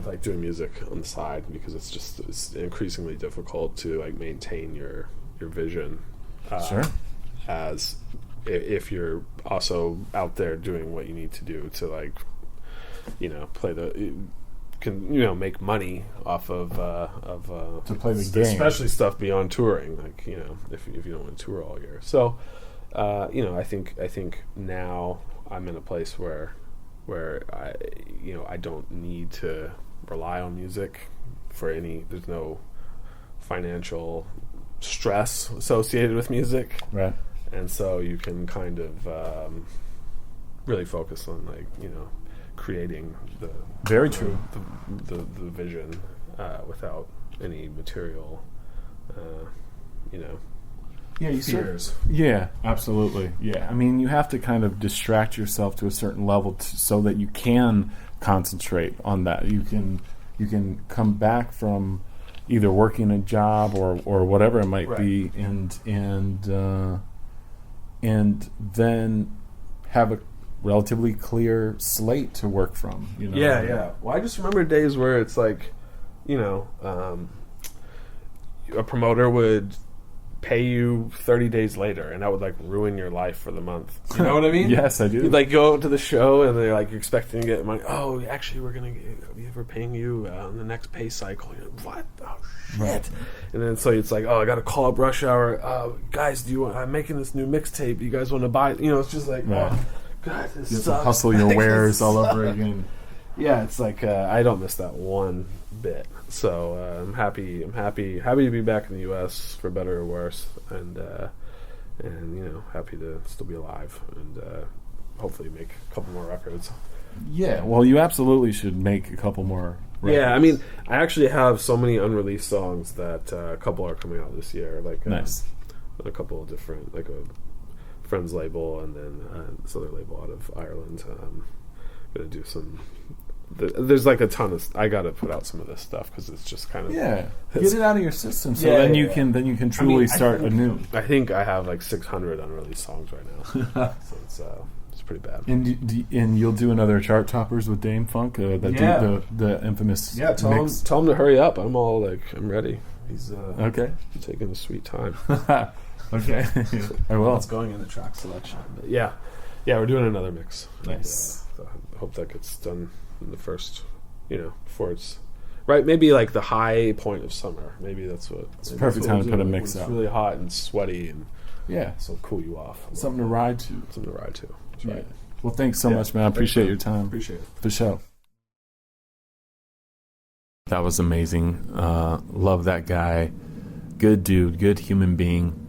like doing music on the side, because it's increasingly difficult to like maintain your vision. As if you're also out there doing what you need to do to like, you know, make money off of to play the game, especially stuff beyond touring. Like, you know, if you don't want to tour all year. So, you know, I think now I'm in a place where I don't need to rely on music for any. There's no financial stress associated with music, right? And so you can kind of really focus on, like, you know, creating the vision without any material, you know, fears. Yeah, absolutely. Yeah, I mean, you have to kind of distract yourself to a certain level so that you can concentrate on that. You can come back from either working a job or whatever it might be, and then have a relatively clear slate to work from. Yeah. Well, I just remember days where it's like, a promoter would pay you 30 days later, and that would like ruin your life for the month. You know what I mean? Yes, I do. You'd like go to the show, and they're like you're expecting to get money. Oh, actually, we're paying you on the next pay cycle. You're like, what? Oh shit! Right. And then so it's like, oh, I got to call up Rush Hour. Guys, I'm making this new mixtape. Do you guys want to buy it? It's just like, oh god, this sucks. Hustle your wares all over again. Yeah, it's like I don't miss that one bit. So I'm happy to be back in the U.S. for better or worse, and happy to still be alive and hopefully make a couple more records. Yeah, well, you absolutely should make a couple more records. Yeah, I mean, I actually have so many unreleased songs that a couple are coming out this year. Like nice, a couple of different, like a friend's label and then this other label out of Ireland. Gonna do some. There's like a ton of. I got to put out some of this stuff because it's just kind of get it out of your system. So then you can truly start anew. I think I have like 600 unreleased songs right now, so it's pretty bad. And you'll do another Chart Toppers with Dame Funk, the infamous. Yeah, tell him to hurry up. I'm ready. He's okay. Taking a sweet time. Okay, I will. It's going in the track selection. But yeah, we're doing another mix. Nice. And, I hope that gets done in the first, before it's right. Maybe like the high point of summer. Maybe that's what. It's the perfect time to put a mix out. It's really hot and sweaty, and so cool you off. Something to ride to. That's right. Well, thanks so much, man. I appreciate your time. Appreciate it. For sure. That was amazing. Love that guy. Good dude. Good human being.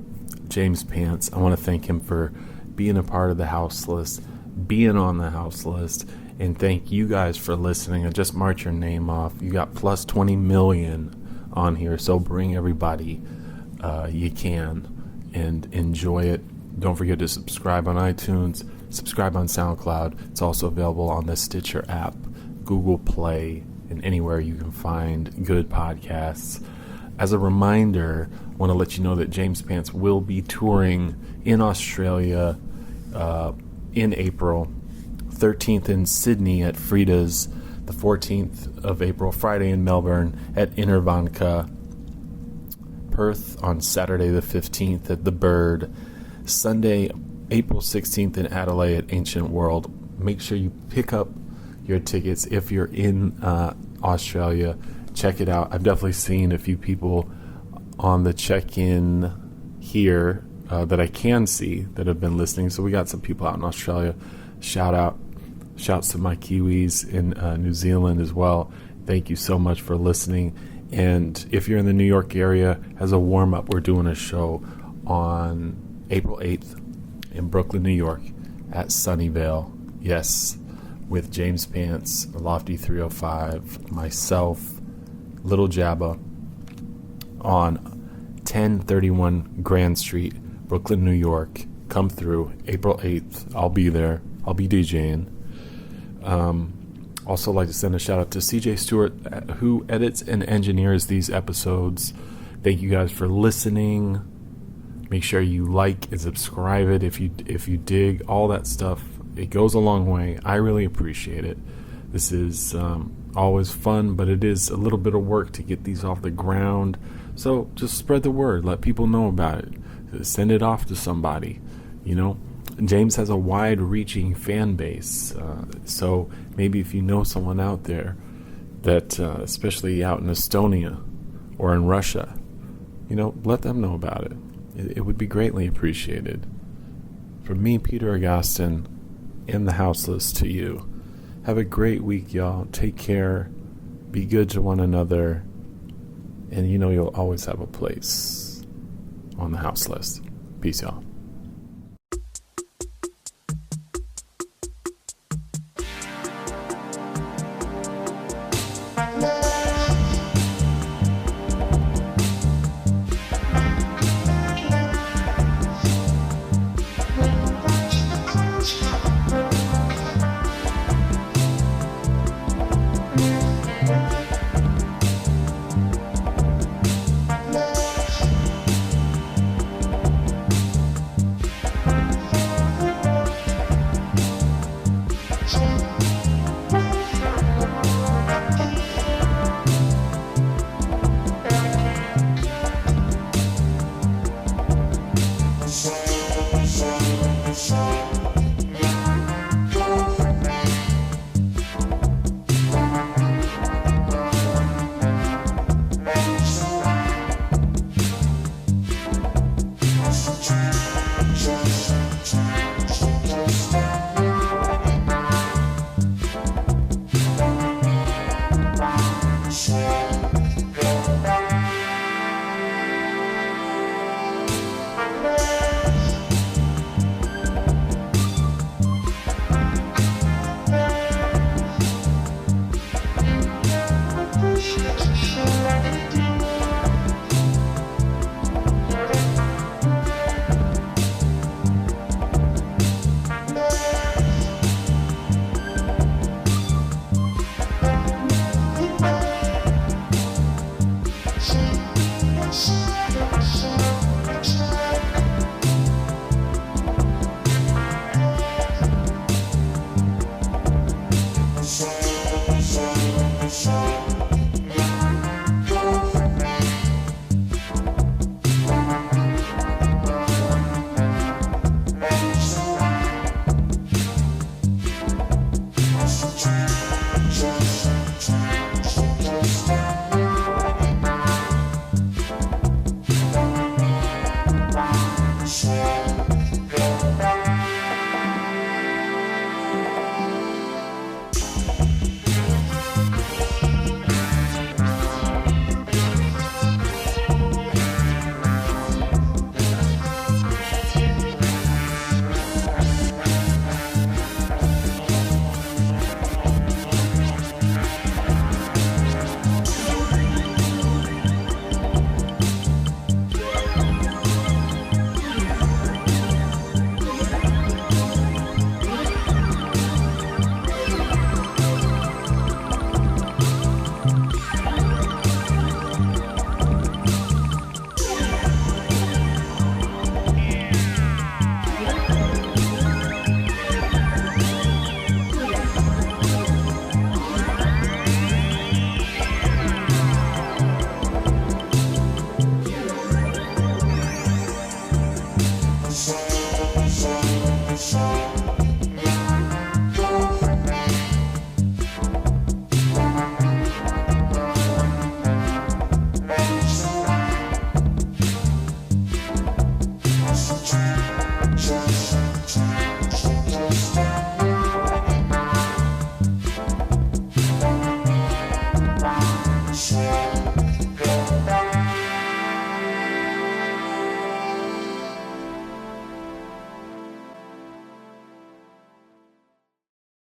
James Pants. I want to thank him for being a part of the House List, being on the House List. And thank you guys for listening. I just marked your name off. You got plus 20 million on here, so bring everybody you can and enjoy it. Don't forget to subscribe on iTunes, subscribe on SoundCloud. It's also available on the Stitcher app, Google Play, and anywhere you can find good podcasts. As a reminder, I want to let you know that James Pants will be touring in Australia in April. 13th in Sydney at Frida's, the 14th of April, Friday in Melbourne at Innervanka, Perth on Saturday the 15th at The Bird, Sunday, April 16th in Adelaide at Ancient World. Make sure you pick up your tickets if you're in Australia. Check it out. I've definitely seen a few people on the check-in here that I can see that have been listening. So we got some people out in Australia. Shouts to my Kiwis in New Zealand as well. Thank you so much for listening. And if you're in the New York area, as a warm-up, we're doing a show on April 8th in Brooklyn, New York at Sunnyvale. Yes, with James Pants, Lofty 305, myself, Little Jabba, on 1031 Grand Street, Brooklyn, New York. Come through, April 8th. I'll be there. I'll be DJing. Also like to send a shout out to CJ Stewart, who edits and engineers these episodes. Thank you guys for listening. Make sure you like and subscribe it if you dig all that stuff. It goes a long way. I really appreciate it. This is always fun, but it is a little bit of work to get these off the ground. So just spread the word. Let people know about it. Send it off to somebody. James has a wide-reaching fan base, so maybe if you know someone out there that, especially out in Estonia or in Russia, let them know about it. It would be greatly appreciated. From me, Peter Agoston, in the House List to you. Have a great week, y'all. Take care. Be good to one another. And you'll always have a place on the House List. Peace, y'all.